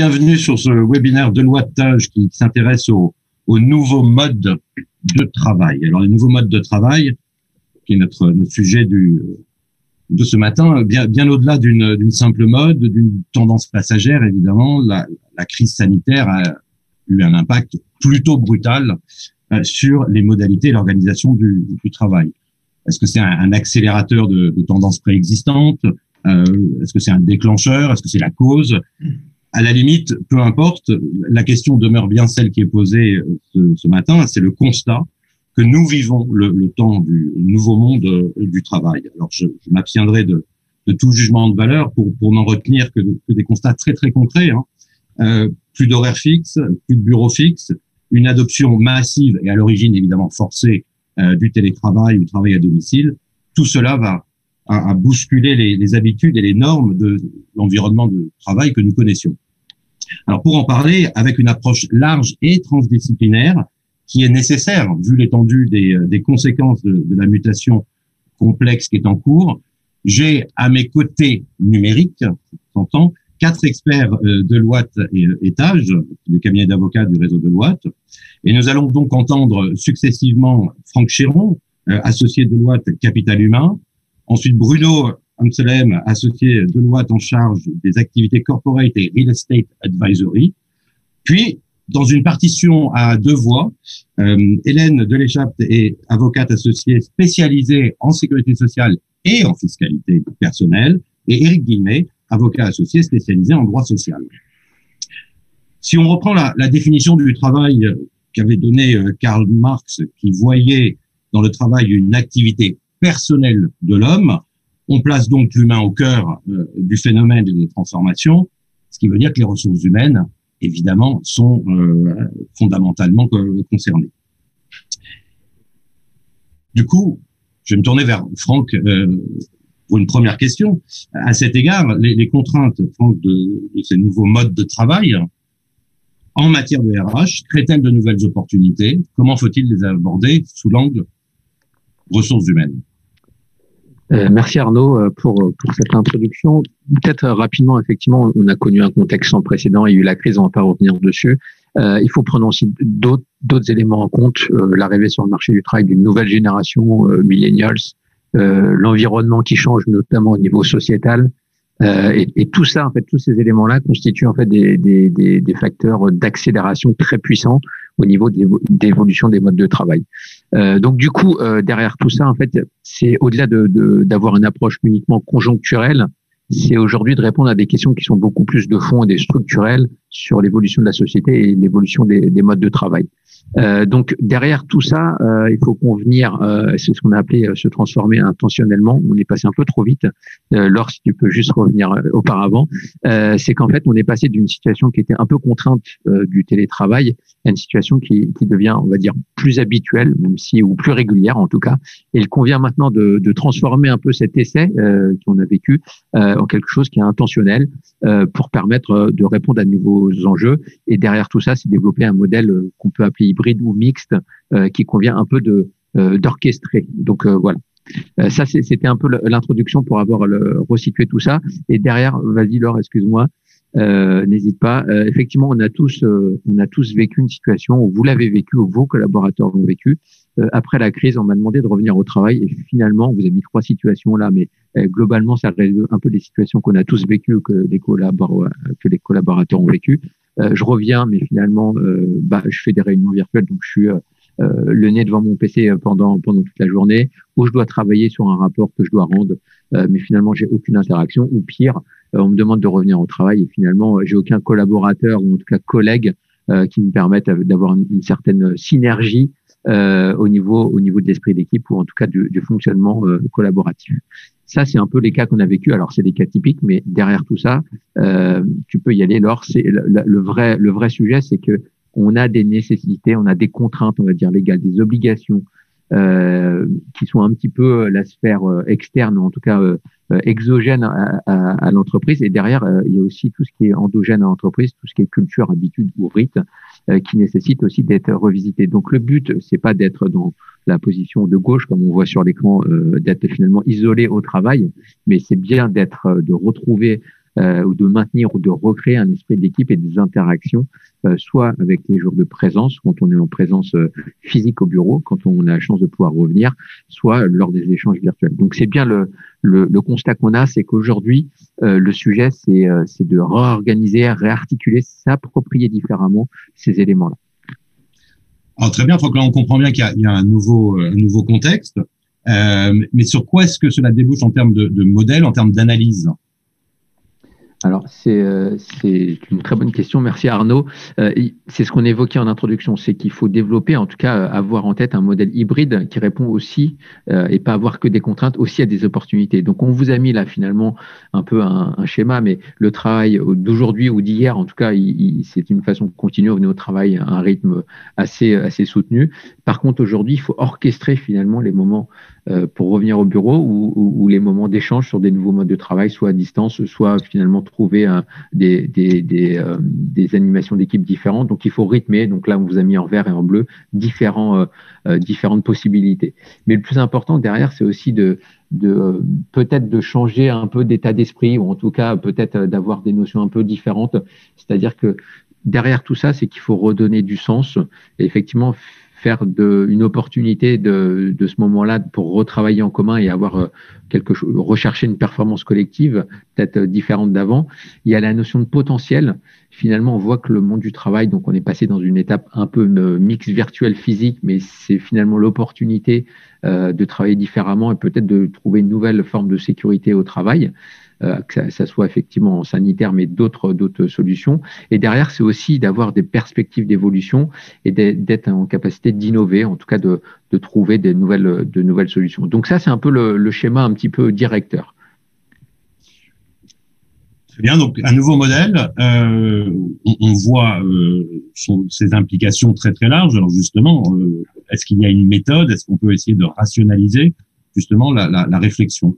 Bienvenue sur ce webinaire Deloittage qui s'intéresse aux nouveaux modes de travail. Alors, les nouveaux modes de travail, qui est notre sujet de ce matin, bien au-delà d'une simple mode, d'une tendance passagère, évidemment, la crise sanitaire a eu un impact plutôt brutal sur les modalités et l'organisation du travail. Est-ce que c'est un accélérateur de tendances préexistantes? Est-ce que c'est un déclencheur? Est-ce que c'est la cause? À la limite, peu importe, la question demeure bien celle qui est posée ce matin, c'est le constat que nous vivons le temps du nouveau monde du travail. Alors, je m'abstiendrai de tout jugement de valeur pour n'en retenir que des constats très, très concrets. Plus d'horaires fixes, plus de bureaux fixes, une adoption massive et à l'origine évidemment forcée du télétravail ou du travail à domicile. Tout cela va à bousculer les habitudes et les normes de l'environnement de travail que nous connaissions. Alors, pour en parler, avec une approche large et transdisciplinaire, qui est nécessaire, vu l'étendue des conséquences de la mutation complexe qui est en cours, j'ai à mes côtés numériques, j'entends, 4 experts Deloitte et Tage, le cabinet d'avocats du réseau Deloitte, et nous allons donc entendre successivement Franck Chéron, associé Deloitte Capital Humain, ensuite Bruno Amselem, associé Deloitte en charge des activités corporate et real estate advisory. Puis, dans une partition à 2 voix, Hélène Deléchappe est avocate associée spécialisée en sécurité sociale et en fiscalité personnelle, et Éric Guillemet, avocat associé spécialisé en droit social. Si on reprend la définition du travail qu'avait donnée Karl Marx, qui voyait dans le travail une activité personnelle de l'homme, on place donc l'humain au cœur du phénomène des transformations, ce qui veut dire que les ressources humaines, évidemment, sont fondamentalement concernées. Du coup, je vais me tourner vers Franck pour une première question. À cet égard, les contraintes, Franck, de ces nouveaux modes de travail en matière de RH créent-elles de nouvelles opportunités? Comment faut-il les aborder sous l'angle ressources humaines? Merci Arnaud pour cette introduction. Peut-être rapidement, effectivement, on a connu un contexte sans précédent, il y a eu la crise, on va pas revenir dessus. Il faut prendre aussi d'autres éléments en compte, l'arrivée sur le marché du travail d'une nouvelle génération, millennials, l'environnement qui change notamment au niveau sociétal, et tout ça, en fait, tous ces éléments-là constituent en fait des facteurs d'accélération très puissants au niveau d'évolution des modes de travail. Donc du coup, derrière tout ça, en fait, c'est au-delà d'avoir une approche uniquement conjoncturelle, c'est aujourd'hui de répondre à des questions qui sont beaucoup plus de fond et des structurelles sur l'évolution de la société et l'évolution des modes de travail. Donc derrière tout ça, il faut convenir, c'est ce qu'on a appelé se transformer intentionnellement. On est passé un peu trop vite. Laure, si tu peux juste revenir auparavant, c'est qu'en fait on est passé d'une situation qui était un peu contrainte du télétravail à une situation qui devient, on va dire, plus habituelle, même si ou plus régulière en tout cas. Et il convient maintenant de transformer un peu cet essai qu'on a vécu en quelque chose qui est intentionnel pour permettre de répondre à de nouveaux enjeux. Et derrière tout ça, c'est développer un modèle qu'on peut appeler hybride ou mixte qui convient un peu d'orchestrer. Donc voilà. Ça, c'était un peu l'introduction pour avoir resitué tout ça. Et derrière, vas-y Laure, excuse-moi, n'hésite pas. Effectivement, on a tous vécu une situation où vous l'avez vécu, où vos collaborateurs l'ont vécu. Après la crise, on m'a demandé de revenir au travail et finalement, vous avez mis 3 situations là, mais globalement, ça résume un peu des situations qu'on a tous vécues, que les collaborateurs ont vécues. Je reviens, mais finalement, je fais des réunions virtuelles, donc je suis le nez devant mon PC pendant toute la journée, où je dois travailler sur un rapport que je dois rendre, mais finalement, j'ai aucune interaction, ou pire, on me demande de revenir au travail et finalement, j'ai aucun collaborateur ou en tout cas collègue qui me permettent d'avoir une certaine synergie au niveau de l'esprit d'équipe ou en tout cas du fonctionnement collaboratif. Ça, c'est un peu les cas qu'on a vécu. Alors, c'est des cas typiques, mais derrière tout ça, tu peux y aller. Laure, c'est le vrai sujet, c'est que on a des nécessités, on a des contraintes, on va dire légales, des obligations qui sont un petit peu la sphère externe, ou en tout cas exogène à l'entreprise. Et derrière, il y a aussi tout ce qui est endogène à l'entreprise, tout ce qui est culture, habitude ou rite, qui nécessite aussi d'être revisité. Donc le but, c'est pas d'être dans la position de gauche, comme on voit sur l'écran, d'être finalement isolé au travail, mais c'est bien de retrouver ou de maintenir ou de recréer un esprit d'équipe et des interactions, soit avec les jours de présence, quand on est en présence physique au bureau, quand on a la chance de pouvoir revenir, soit lors des échanges virtuels. Donc c'est bien le constat qu'on a, c'est qu'aujourd'hui, le sujet, c'est de réorganiser, réarticuler, s'approprier différemment ces éléments-là. Alors très bien, donc là on comprend bien qu'il y a un nouveau contexte, mais sur quoi est-ce que cela débouche en termes de modèle, en termes d'analyse? Alors, c'est une très bonne question. Merci Arnaud. C'est ce qu'on évoquait en introduction, c'est qu'il faut développer, en tout cas, avoir en tête un modèle hybride qui répond aussi, et pas avoir que des contraintes, aussi à des opportunités. Donc, on vous a mis là finalement un peu un schéma, mais le travail d'aujourd'hui ou d'hier, en tout cas, c'est une façon de continuer, revenir au travail à un rythme assez soutenu. Par contre, aujourd'hui, il faut orchestrer finalement les moments pour revenir au bureau ou les moments d'échange sur des nouveaux modes de travail, soit à distance, soit finalement trouver des animations d'équipe différentes. Donc, il faut rythmer. Donc là, on vous a mis en vert et en bleu différentes possibilités. Mais le plus important derrière, c'est aussi peut-être de changer un peu d'état d'esprit ou en tout cas peut-être d'avoir des notions un peu différentes. C'est-à-dire que derrière tout ça, c'est qu'il faut redonner du sens et effectivement faire une opportunité de ce moment-là pour retravailler en commun et avoir quelque chose, rechercher une performance collective peut-être différente d'avant. Il y a la notion de potentiel. Finalement, on voit que le monde du travail, donc on est passé dans une étape un peu mix virtuel physique, mais c'est finalement l'opportunité de travailler différemment et peut-être de trouver une nouvelle forme de sécurité au travail. Que ça soit effectivement sanitaire, mais d'autres solutions. Et derrière, c'est aussi d'avoir des perspectives d'évolution et d'être en capacité d'innover, en tout cas de trouver de nouvelles solutions. Donc ça, c'est un peu le schéma un petit peu directeur. Très bien, donc un nouveau modèle, on voit ses implications très très larges. Alors justement, est-ce qu'il y a une méthode? Est-ce qu'on peut essayer de rationaliser justement la réflexion?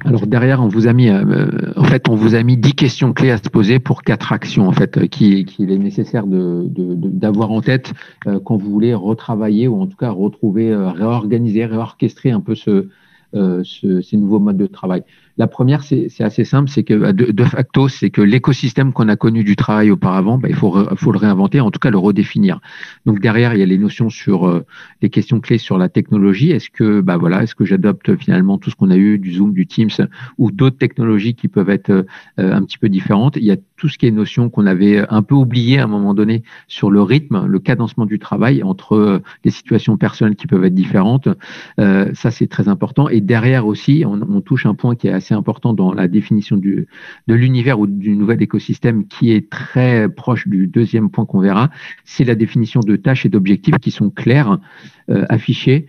Alors derrière, on vous a mis 10 questions clés à se poser pour 4 actions en fait qu'il est nécessaire d'avoir en tête quand vous voulez retravailler ou en tout cas retrouver, réorganiser, réorchestrer un peu ces nouveaux modes de travail. La première, c'est assez simple, c'est que de facto, c'est que l'écosystème qu'on a connu du travail auparavant, il faut le réinventer, en tout cas le redéfinir. Donc derrière, il y a les notions sur les questions clés sur la technologie. Est-ce que j'adopte finalement tout ce qu'on a eu du Zoom, du Teams ou d'autres technologies qui peuvent être un petit peu différentes. Il y a tout ce qui est notion qu'on avait un peu oublié à un moment donné sur le rythme, le cadencement du travail entre les situations personnelles qui peuvent être différentes. Ça, c'est très important. Et derrière aussi, on touche un point qui est assez important dans la définition de l'univers ou du nouvel écosystème qui est très proche du deuxième point qu'on verra, c'est la définition de tâches et d'objectifs qui sont clairs, affichés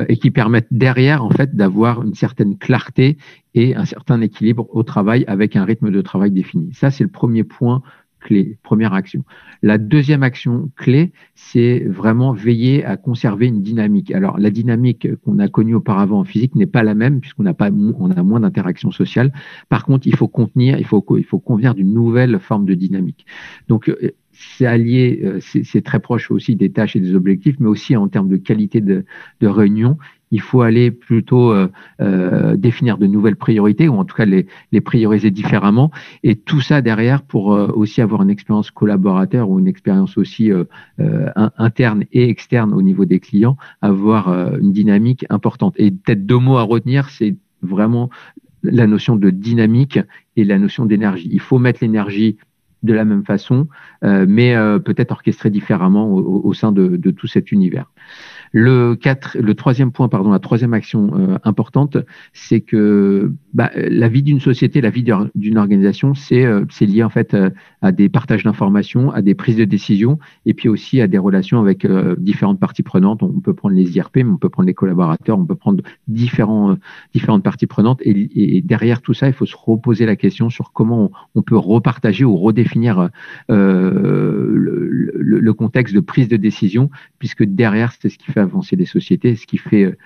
et qui permettent derrière en fait d'avoir une certaine clarté et un certain équilibre au travail avec un rythme de travail défini. Ça, c'est le premier point clé, première action. La deuxième action clé, c'est vraiment veiller à conserver une dynamique. Alors, la dynamique qu'on a connue auparavant en physique n'est pas la même puisqu'on a moins d'interactions sociales. Par contre, il faut convenir d'une nouvelle forme de dynamique. Donc, c'est allié, c'est très proche aussi des tâches et des objectifs, mais aussi en termes de qualité de réunion. Il faut aller plutôt définir de nouvelles priorités ou en tout cas les prioriser différemment et tout ça derrière pour aussi avoir une expérience collaborateur ou une expérience aussi interne et externe au niveau des clients, avoir une dynamique importante. Et peut-être 2 mots à retenir, c'est vraiment la notion de dynamique et la notion d'énergie. Il faut mettre l'énergie de la même façon, mais peut-être orchestrée différemment au sein de tout cet univers. La troisième action importante, c'est que la vie d'une société, la vie d'une organisation, c'est lié en fait à des partages d'informations, à des prises de décision, et puis aussi à des relations avec différentes parties prenantes. On peut prendre les IRP, mais on peut prendre les collaborateurs, on peut prendre différentes parties prenantes. Et derrière tout ça, il faut se reposer la question sur comment on peut repartager ou redéfinir le contexte de prise de décision, puisque derrière, c'est ce qui fait fait avancer les sociétés, ce qui fait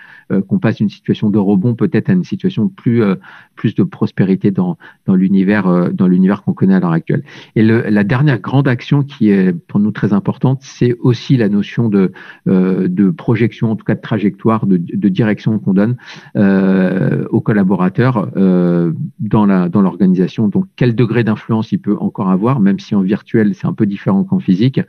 qu'on passe d'une situation de rebond peut-être à une situation de plus de prospérité dans l'univers qu'on connaît à l'heure actuelle. Et la dernière grande action qui est pour nous très importante, c'est aussi la notion de projection, en tout cas de trajectoire, de direction qu'on donne aux collaborateurs dans l'organisation. Donc, quel degré d'influence il peut encore avoir, même si en virtuel, c'est un peu différent qu'en physique.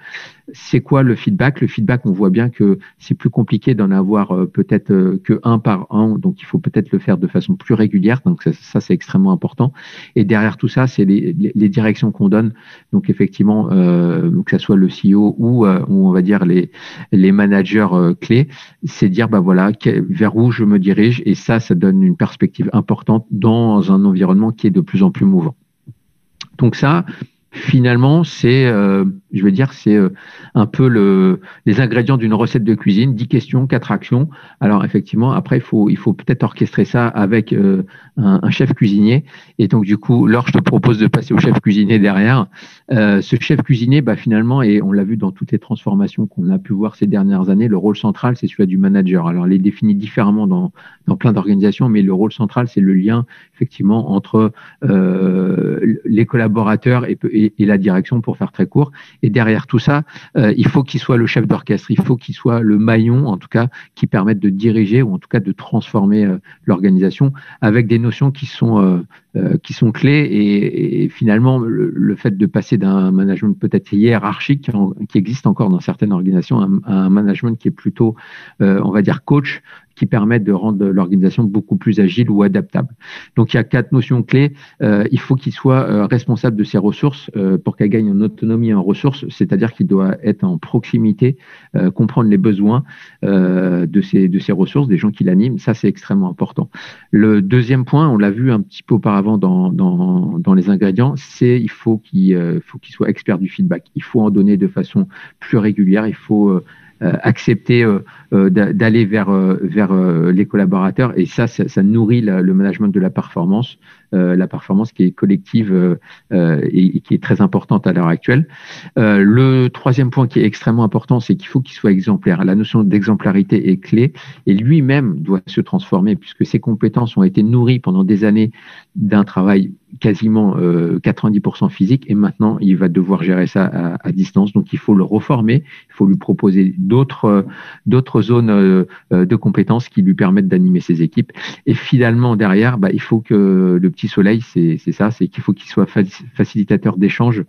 C'est quoi le feedback? Le feedback, on voit bien que c'est plus compliqué d'en avoir peut-être que un par un, donc il faut peut-être le faire de façon plus régulière, donc ça c'est extrêmement important. Et derrière tout ça, c'est les directions qu'on donne, donc effectivement, que ce soit le CEO ou on va dire les managers clés, c'est dire, bah voilà, vers où je me dirige, et ça donne une perspective importante dans un environnement qui est de plus en plus mouvant. Donc ça, finalement, c'est, je vais dire, c'est un peu les ingrédients d'une recette de cuisine, 10 questions, 4 actions. Alors effectivement, après, il faut peut-être orchestrer ça avec un chef cuisinier. Et donc du coup, Laure, je te propose de passer au chef cuisinier derrière. Ce chef cuisinier, bah, finalement, et on l'a vu dans toutes les transformations qu'on a pu voir ces dernières années, le rôle central, c'est celui du manager. Alors, il est défini différemment dans plein d'organisations, mais le rôle central, c'est le lien, effectivement, entre les collaborateurs et la direction, pour faire très court. Et derrière tout ça, il faut qu'il soit le chef d'orchestre, il faut qu'il soit le maillon, en tout cas, qui permette de diriger ou en tout cas de transformer l'organisation avec des notions qui sont clés. Et finalement, le fait de passer d'un management peut-être hiérarchique qui existe encore dans certaines organisations à un management qui est plutôt, on va dire, coach, qui permettent de rendre l'organisation beaucoup plus agile ou adaptable. Donc, il y a 4 notions clés. Il faut qu'il soit responsable de ses ressources pour qu'elle gagne en autonomie et en ressources, c'est-à-dire qu'il doit être en proximité, comprendre les besoins de ses ressources, des gens qui l'animent. Ça, c'est extrêmement important. Le deuxième point, on l'a vu un petit peu auparavant dans les ingrédients, c'est il faut qu'il soit expert du feedback. Il faut en donner de façon plus régulière. Il faut accepter d'aller vers les collaborateurs, et ça nourrit le management de la performance qui est collective et qui est très importante à l'heure actuelle. Le troisième point qui est extrêmement important, c'est qu'il faut qu'il soit exemplaire. La notion d'exemplarité est clé, et lui-même doit se transformer puisque ses compétences ont été nourries pendant des années d'un travail quasiment 90% physique, et maintenant il va devoir gérer ça à distance. Donc il faut le reformer, il faut lui proposer d'autres zones de compétences qui lui permettent d'animer ses équipes. Et finalement derrière, il faut que le petit soleil, c'est qu'il faut qu'il soit facilitateur d'échanges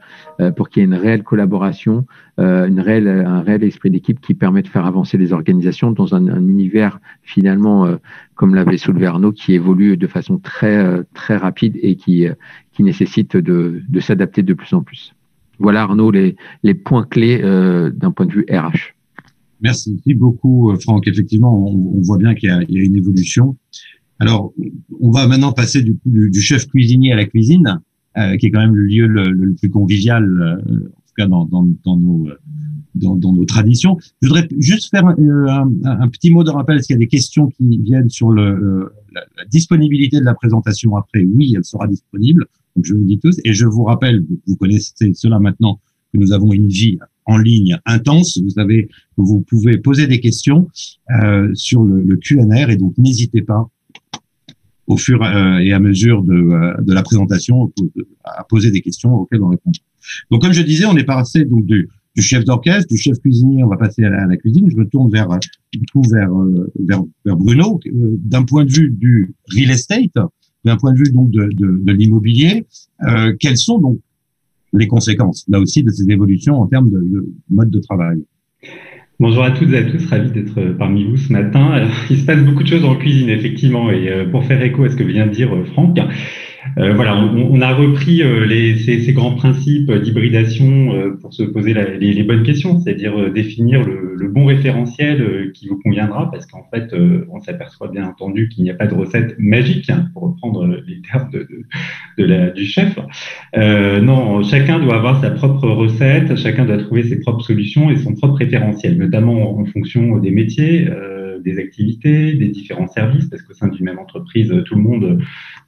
pour qu'il y ait une réelle collaboration, un réel esprit d'équipe qui permet de faire avancer les organisations dans un univers finalement, comme l'avait soulevé Arnaud, qui évolue de façon très très rapide et qui nécessite de s'adapter de plus en plus. Voilà, Arnaud, les points clés d'un point de vue RH. Merci beaucoup, Franck. Effectivement, on voit bien qu'il y a une évolution. Alors, on va maintenant passer du chef cuisinier à la cuisine, qui est quand même le lieu le plus convivial, en tout cas dans nos traditions. Je voudrais juste faire un petit mot de rappel, parce qu'il y a des questions qui viennent sur la disponibilité de la présentation après. Oui, elle sera disponible, donc je vous le dis tous. Et je vous rappelle, vous connaissez cela maintenant, que nous avons une vie en ligne intense. Vous savez que vous pouvez poser des questions sur le Q&A, et donc n'hésitez pas au fur et à mesure de la présentation à poser des questions auxquelles on répond. Donc, comme je disais, on est passé donc du chef d'orchestre, du chef cuisinier, on va passer à la cuisine. Je me tourne vers Bruno. D'un point de vue du real estate, d'un point de vue donc de l'immobilier, quelles sont donc les conséquences, là aussi, de ces évolutions en termes de mode de travail? Bonjour à toutes et à tous, ravi d'être parmi vous ce matin. Alors, il se passe beaucoup de choses en cuisine, effectivement, et pour faire écho à ce que vient de dire Franck, voilà, on a repris ces grands principes d'hybridation pour se poser les bonnes questions, c'est-à-dire définir le bon référentiel qui vous conviendra, parce qu'en fait, on s'aperçoit bien entendu qu'il n'y a pas de recette magique, pour reprendre les termes du chef. Non, chacun doit avoir sa propre recette, chacun doit trouver ses propres solutions et son propre référentiel, notamment en fonction des métiers. des activités, des différents services, parce qu'au sein d'une même entreprise, tout le monde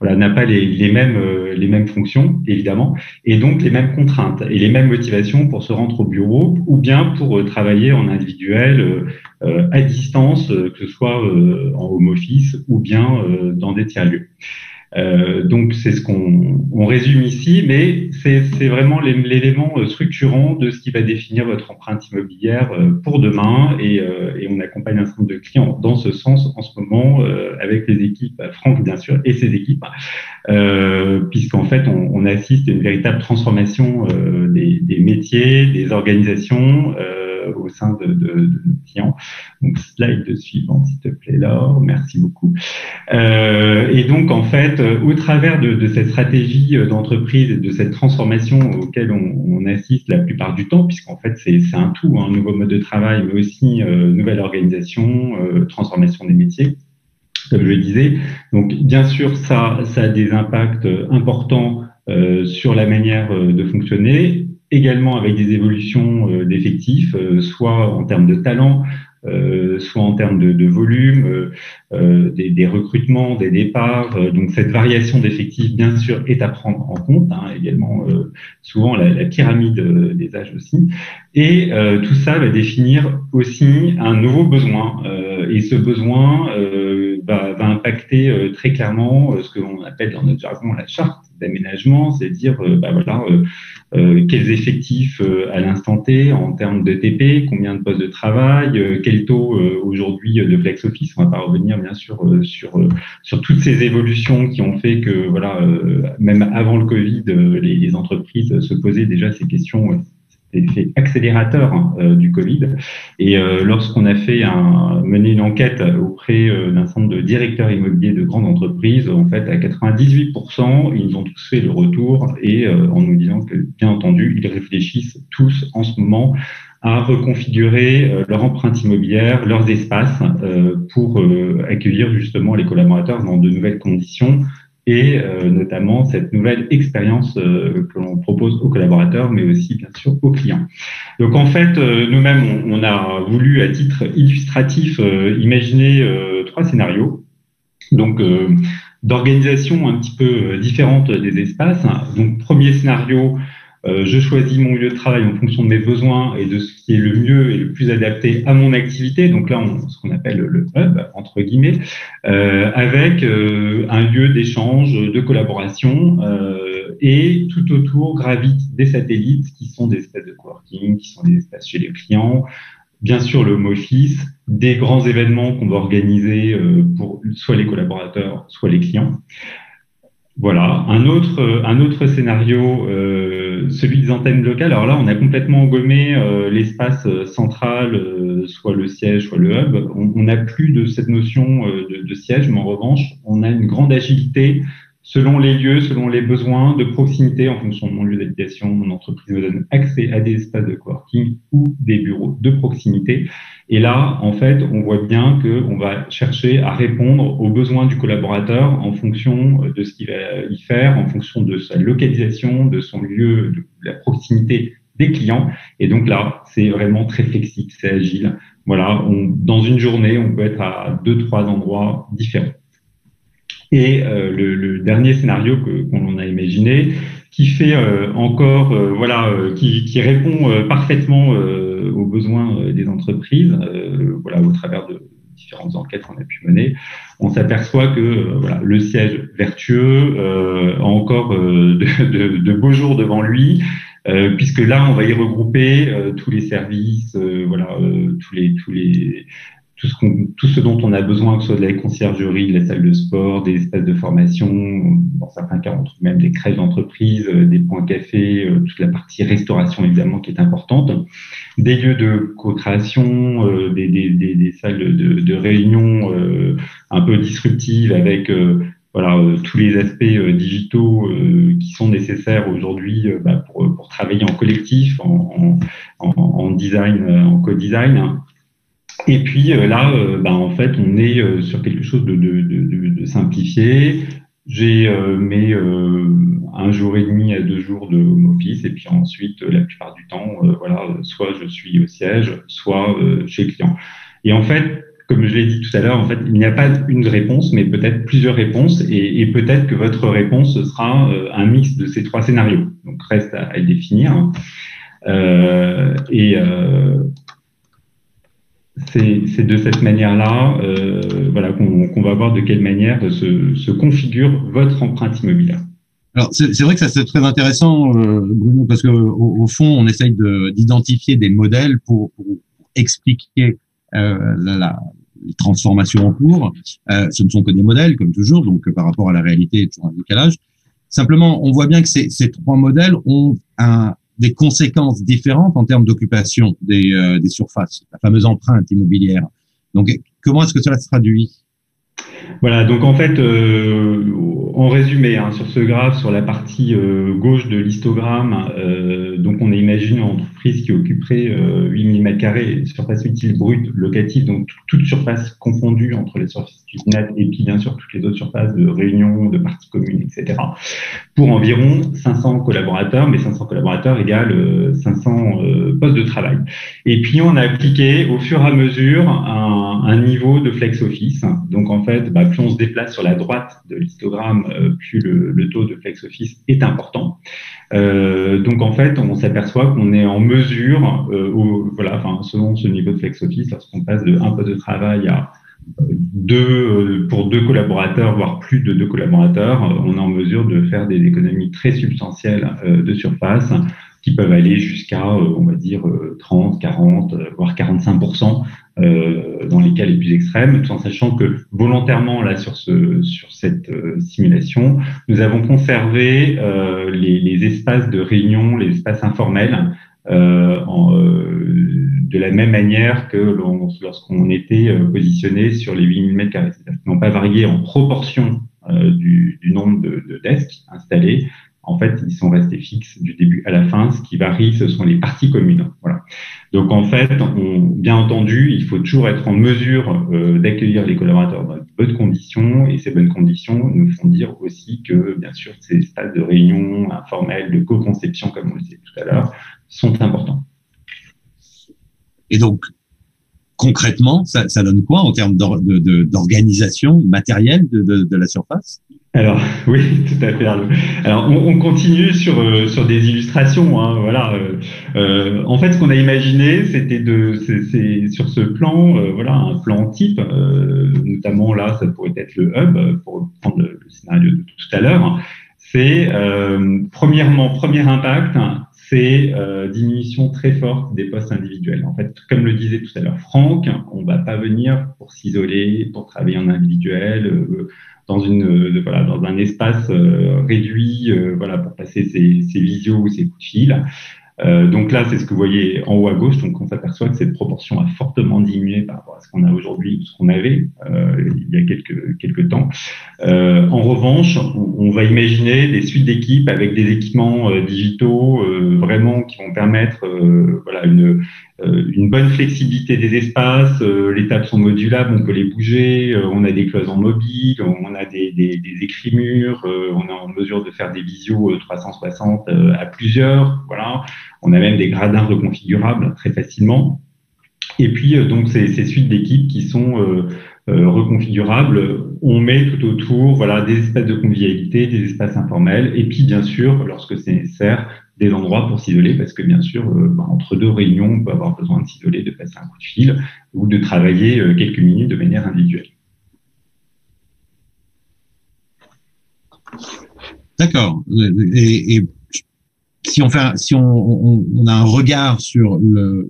n'a pas les mêmes fonctions, évidemment, et donc les mêmes contraintes et les mêmes motivations pour se rendre au bureau ou bien pour travailler en individuel, à distance, que ce soit en home office ou bien dans des tiers-lieux. Donc c'est ce qu'on résume ici, mais c'est vraiment l'élément structurant de ce qui va définir votre empreinte immobilière pour demain, et on accompagne un certain nombre de clients dans ce sens en ce moment avec les équipes, Franck bien sûr et ses équipes, puisqu'en fait on assiste à une véritable transformation des métiers, des organisations au sein de nos clients. Donc slide suivante s'il te plaît Laure, merci beaucoup. Et donc en fait au travers de cette stratégie d'entreprise et de cette transformation auquel on assiste la plupart du temps, puisqu'en fait c'est un tout, un nouveau mode de travail, mais aussi nouvelle organisation, transformation des métiers, comme je le disais. Donc bien sûr ça a des impacts importants sur la manière de fonctionner, également avec des évolutions d'effectifs, soit en termes de talent, soit en termes de volume, des recrutements, des départs. Donc cette variation d'effectifs, bien sûr, est à prendre en compte, également souvent la pyramide des âges aussi. Et tout ça va définir aussi un nouveau besoin. Et ce besoin va impacter très clairement ce que l'on appelle dans notre jargon la charte d'aménagement, c'est dire quels effectifs à l'instant T en termes de TP, combien de postes de travail, quel taux aujourd'hui de flex office. On va pas revenir bien sûr sur toutes ces évolutions qui ont fait que même avant le Covid, les entreprises se posaient déjà ces questions. L'effet accélérateur du Covid. Et lorsqu'on a mené une enquête auprès d'un centre de directeurs immobiliers de grandes entreprises, en fait, à 98%, ils nous ont tous fait le retour et en nous disant que, bien entendu, ils réfléchissent tous en ce moment à reconfigurer leur empreinte immobilière, leurs espaces pour accueillir justement les collaborateurs dans de nouvelles conditions, et notamment cette nouvelle expérience que l'on propose aux collaborateurs, mais aussi bien sûr aux clients. Donc en fait, nous-mêmes, on a voulu à titre illustratif imaginer 3 scénarios, donc d'organisation un petit peu différente des espaces. Donc premier scénario, je choisis mon lieu de travail en fonction de mes besoins et de ce qui est le mieux et le plus adapté à mon activité. Donc là, ce qu'on appelle le hub, entre guillemets, avec un lieu d'échange, de collaboration, et tout autour gravitent des satellites qui sont des espaces de coworking, qui sont des espaces chez les clients, bien sûr le home office, des grands événements qu'on va organiser pour soit les collaborateurs, soit les clients. Voilà, un autre scénario, celui des antennes locales. Alors là, on a complètement gommé l'espace central, soit le siège, soit le hub. On n'a plus de cette notion de siège, mais en revanche, on a une grande agilité selon les lieux, selon les besoins, de proximité en fonction de mon lieu d'habitation. Mon entreprise me donne accès à des espaces de coworking ou des bureaux de proximité. Et là, en fait, on voit bien qu'on va chercher à répondre aux besoins du collaborateur en fonction de ce qu'il va y faire, en fonction de sa localisation, de son lieu, de la proximité des clients. Et donc là, c'est vraiment très flexible, c'est agile. Voilà, dans une journée, on peut être à 2-3 endroits différents. Et le dernier scénario qu'on a imaginé, qui fait qui répond parfaitement aux besoins des entreprises, au travers de différentes enquêtes qu'on a pu mener, on s'aperçoit que le siège vertueux a encore de beaux jours devant lui, puisque là on va y regrouper tous les services, tout ce dont on a besoin, que ce soit de la conciergerie, de la salle de sport, des espaces de formation, dans certains cas on trouve même des crèches d'entreprise, des points café, toute la partie restauration évidemment qui est importante, des lieux de co-création, des salles de réunion un peu disruptives avec tous les aspects digitaux qui sont nécessaires aujourd'hui pour travailler en collectif, en design, en co-design. Et puis en fait, on est sur quelque chose de simplifié. J'ai mes 1 jour et demi à 2 jours de home office, et puis ensuite, la plupart du temps, soit je suis au siège, soit chez le client. Et en fait, comme je l'ai dit tout à l'heure, en fait, il n'y a pas une réponse, mais peut-être plusieurs réponses, et peut-être que votre réponse sera un mix de ces trois scénarios. Donc, reste à définir. C'est de cette manière-là, voilà, qu'on va voir de quelle manière se configure votre empreinte immobilière. Alors, c'est vrai que ça c'est très intéressant, Bruno, parce que au fond, on essaye d'identifier des modèles pour expliquer les transformations en cours. Ce ne sont que des modèles, comme toujours, donc par rapport à la réalité, il y a toujours un décalage. Simplement, on voit bien que ces trois modèles ont des conséquences différentes en termes d'occupation des surfaces, la fameuse empreinte immobilière. Donc, comment est-ce que cela se traduit? Voilà, donc en fait, en résumé, hein, sur ce graphe, sur la partie gauche de l'histogramme, donc on imagine une entreprise qui occuperait 8000 m2 de surface utile brute locative, donc toute surface confondue entre les surfaces nettes et puis bien sûr toutes les autres surfaces de réunion, de parties communes, etc. pour environ 500 collaborateurs, mais 500 collaborateurs égale 500 postes de travail. Et puis on a appliqué au fur et à mesure un niveau de flex office. Donc en fait, plus on se déplace sur la droite de l'histogramme, plus le taux de flex office est important. Donc en fait, on s'aperçoit qu'on est en mesure, selon ce niveau de flex office, lorsqu'on passe de un poste de travail à pour deux collaborateurs, voire plus de deux collaborateurs, on est en mesure de faire des économies très substantielles de surface qui peuvent aller jusqu'à, on va dire, 30, 40, voire 45%. Dans les cas les plus extrêmes, tout en sachant que volontairement là sur cette simulation, nous avons conservé les espaces de réunion, les espaces informels de la même manière que lorsqu'on était positionné sur les 8000 m2. C'est-à-dire qu'ils n'ont pas varié en proportion du nombre de desks installés. En fait, ils sont restés fixes du début à la fin. Ce qui varie, ce sont les parties communes. Voilà. Donc, en fait, bien entendu, il faut toujours être en mesure d'accueillir les collaborateurs dans de bonnes conditions. Et ces bonnes conditions nous font dire aussi que, bien sûr, ces stades de réunion informels, de co-conception, comme on le disait tout à l'heure, sont importants. Et donc, concrètement, ça donne quoi en termes d'organisation matérielle de la surface? Alors oui, tout à fait. Alors on continue sur des illustrations. Hein, voilà. En fait, ce qu'on a imaginé, c'était c'est sur ce plan, un plan type. Notamment là, ça pourrait être le hub pour prendre le scénario de tout à l'heure. C'est premier impact, c'est diminution très forte des postes individuels. En fait, comme le disait tout à l'heure Franck, on va pas venir pour s'isoler, pour travailler en individuel. Dans un espace réduit, pour passer ses visios ou ses coups de fil. Donc là, c'est ce que vous voyez en haut à gauche. Donc on s'aperçoit que cette proportion a fortement diminué par rapport à ce qu'on a aujourd'hui, ce qu'on avait il y a quelques temps. En revanche, on va imaginer des suites d'équipes avec des équipements digitaux vraiment qui vont permettre une bonne flexibilité des espaces. Les tables sont modulables, on peut les bouger. On a des cloisons mobiles, on a des écrimures, on est en mesure de faire des visios 360 à plusieurs. Voilà. On a même des gradins reconfigurables très facilement. Et puis, donc, ces suites d'équipes qui sont reconfigurables, on met tout autour des espaces de convivialité, des espaces informels, et puis, bien sûr, lorsque c'est nécessaire, des endroits pour s'isoler, parce que, bien sûr, entre deux réunions, on peut avoir besoin de s'isoler, de passer un coup de fil, ou de travailler quelques minutes de manière individuelle. D'accord. Et si on a un regard sur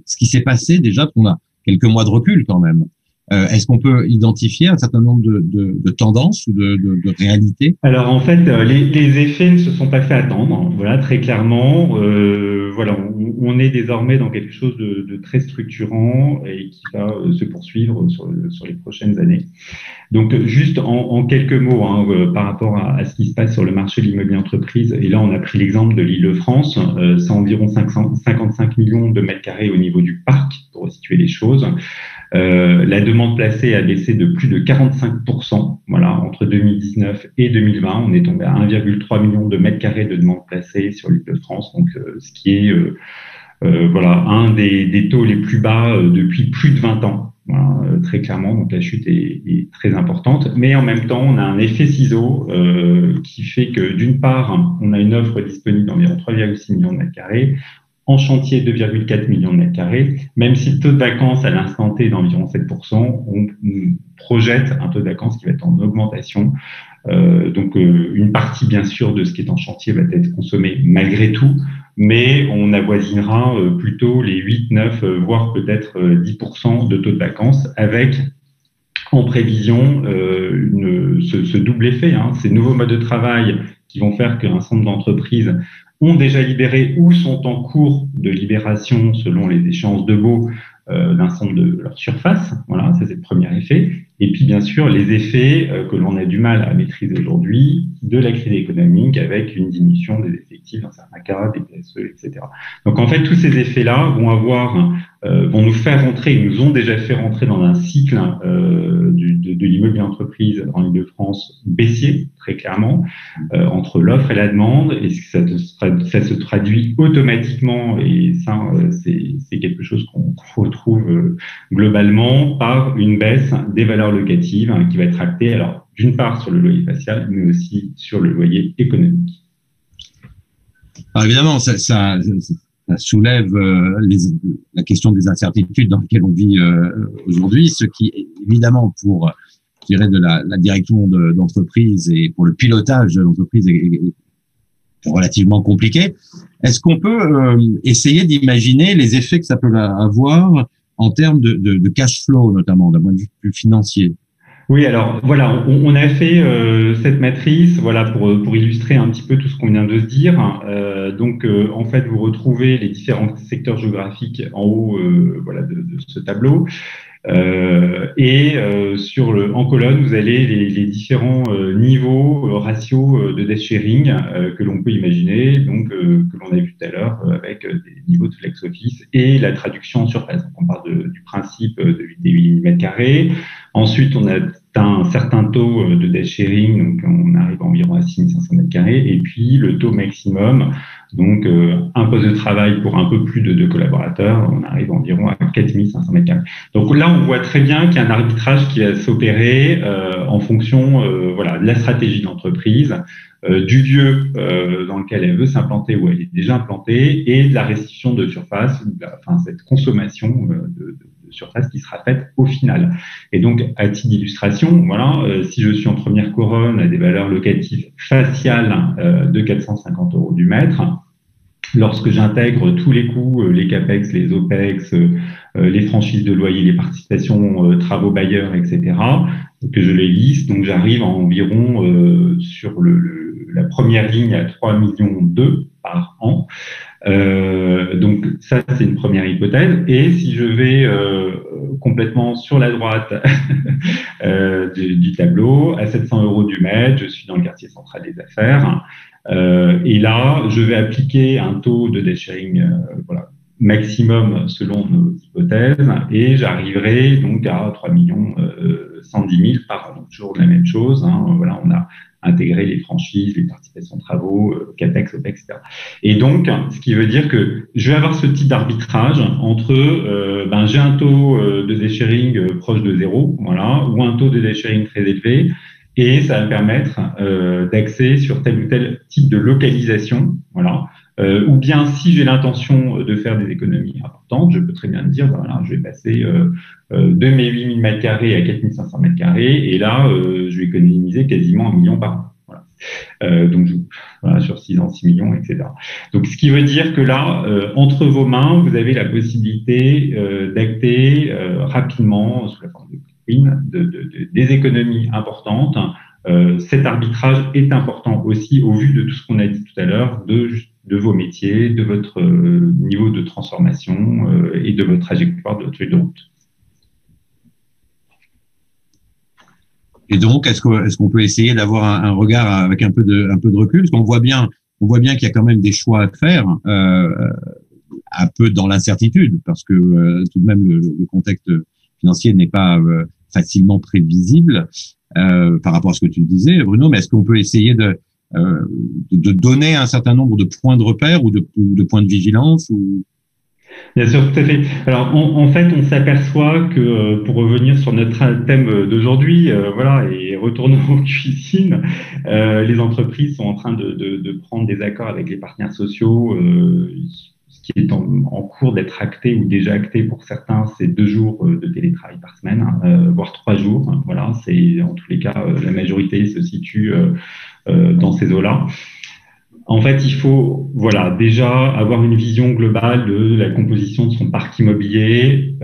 ce qui s'est passé déjà, on a quelques mois de recul quand même. Est-ce qu'on peut identifier un certain nombre de tendances ou de réalités? Alors en fait, les effets ne se sont pas fait attendre. Voilà, très clairement. On est désormais dans quelque chose de très structurant et qui va se poursuivre sur les prochaines années. Donc juste en quelques mots par rapport à ce qui se passe sur le marché de l'immobilier entreprise, et là on a pris l'exemple de l'Île-de-France, c'est environ 55 millions de mètres carrés au niveau du parc, pour situer les choses. La demande placée a baissé de plus de 45%. Voilà, entre 2019 et 2020, on est tombé à 1,3 million de mètres carrés de demande placée sur l'Île-de-France, donc ce qui est un des taux les plus bas depuis plus de 20 ans. Voilà, très clairement, donc la chute est très importante. Mais en même temps, on a un effet ciseau qui fait que d'une part, on a une offre disponible d'environ 3,6 millions de mètres carrés, en chantier 2,4 millions de mètres carrés. Même si le taux de vacances à l'instant T est d'environ 7%, on projette un taux de vacances qui va être en augmentation. Donc une partie bien sûr de ce qui est en chantier va être consommée malgré tout, mais on avoisinera plutôt les 8, 9, voire peut-être 10% de taux de vacances, avec en prévision ce double effet, ces nouveaux modes de travail qui vont faire qu'un certain nombre d'entreprises ont déjà libéré ou sont en cours de libération selon les échéances de baux d'un certain nombre de leur surface. Voilà, ça c'est le premier effet. Et puis bien sûr les effets que l'on a du mal à maîtriser aujourd'hui de la crise économique, avec une diminution des effectifs dans certains cas, des PSE, etc. Donc en fait tous ces effets-là vont nous faire rentrer, ils nous ont déjà fait rentrer dans un cycle de l'immobilier entreprise en Île-de-France baissier, très clairement, entre l'offre et la demande, et ça se traduit automatiquement, et ça c'est quelque chose qu'on retrouve globalement par une baisse des valeurs locatives qui va être actée, alors d'une part sur le loyer facial, mais aussi sur le loyer économique. Alors évidemment, ça soulève la question des incertitudes dans lesquelles on vit aujourd'hui, ce qui évidemment pour de la direction d'entreprise et pour le pilotage de l'entreprise est relativement compliqué. Est-ce qu'on peut essayer d'imaginer les effets que ça peut avoir en termes de cash flow, notamment d'un point de vue plus financier? Oui, alors voilà, on a fait cette matrice, voilà, pour illustrer un petit peu tout ce qu'on vient de se dire. Donc, en fait, vous retrouvez les différents secteurs géographiques en haut, voilà, de ce tableau. En colonne, vous avez les différents niveaux, ratios de debt sharing que l'on peut imaginer, donc que l'on a vu tout à l'heure avec des niveaux de flex office et la traduction en surface. Donc, on parle du principe des 8 mètres carrés. Ensuite, on a un certain taux de debt sharing, donc on arrive environ à 6500 mètres carrés, et puis le taux maximum, donc un poste de travail pour un peu plus de 2 collaborateurs, on arrive environ à 4500 mètres carrés. Donc là, on voit très bien qu'il y a un arbitrage qui va s'opérer en fonction voilà, de la stratégie de l'entreprise, du lieu dans lequel elle veut s'implanter ou elle est déjà implantée, et de la restitution de surface, cette consommation de surface qui sera faite au final. Et donc, à titre d'illustration, voilà, si je suis en première couronne à des valeurs locatives faciales de 450 € du mètre, lorsque j'intègre tous les coûts, les CAPEX, les OPEX, les franchises de loyer, les participations, travaux bailleurs, etc., que je les liste, donc j'arrive à environ sur la première ligne à 3,2 millions par an. Donc ça, c'est une première hypothèse. Et si je vais complètement sur la droite du tableau, à 700 € du mètre, je suis dans le quartier central des affaires. Et là, je vais appliquer un taux de debt sharing voilà, maximum selon nos hypothèses, et j'arriverai donc à 3 110 000 par an. Toujours la même chose. Voilà, on a intégré les franchises, les participations de travaux, CAPEX, OPEX, etc. Et donc, ce qui veut dire que je vais avoir ce type d'arbitrage entre, j'ai un taux de debt sharing proche de 0, voilà, ou un taux de debt sharing très élevé, et ça va me permettre d'axer sur tel ou tel type de localisation, voilà. Ou bien, si j'ai l'intention de faire des économies importantes, je peux très bien me dire, voilà, je vais passer de mes 8000 mètres carrés à 4500 mètres carrés, et là, je vais économiser quasiment 1 million par an. Voilà. Donc, voilà, sur 6 ans, 6 millions, etc. Donc, ce qui veut dire que là, entre vos mains, vous avez la possibilité d'acter rapidement, sous la forme de des économies importantes. Cet arbitrage est important aussi au vu de tout ce qu'on a dit tout à l'heure, de vos métiers, de votre niveau de transformation et de votre trajectoire de votre feuille de route. Et donc, est-ce qu'on peut essayer d'avoir un regard avec un peu de recul, parce qu'on voit bien qu'il y a quand même des choix à faire, un peu dans l'incertitude, parce que tout de même le contexte financier n'est pas facilement prévisible par rapport à ce que tu disais, Bruno. Mais est-ce qu'on peut essayer de donner un certain nombre de points de repère ou de points de vigilance ou... Bien sûr, tout à fait. Alors, en fait, on s'aperçoit que, pour revenir sur notre thème d'aujourd'hui, voilà, et retournons aux cuisines, les entreprises sont en train de prendre des accords avec les partenaires sociaux, ce qui est en cours d'être acté ou déjà acté pour certains, c'est 2 jours de télétravail par semaine, voire 3 jours. Voilà, c'est en tous les cas, la majorité se situe dans ces eaux-là. En fait, il faut, voilà, déjà avoir une vision globale de la composition de son parc immobilier,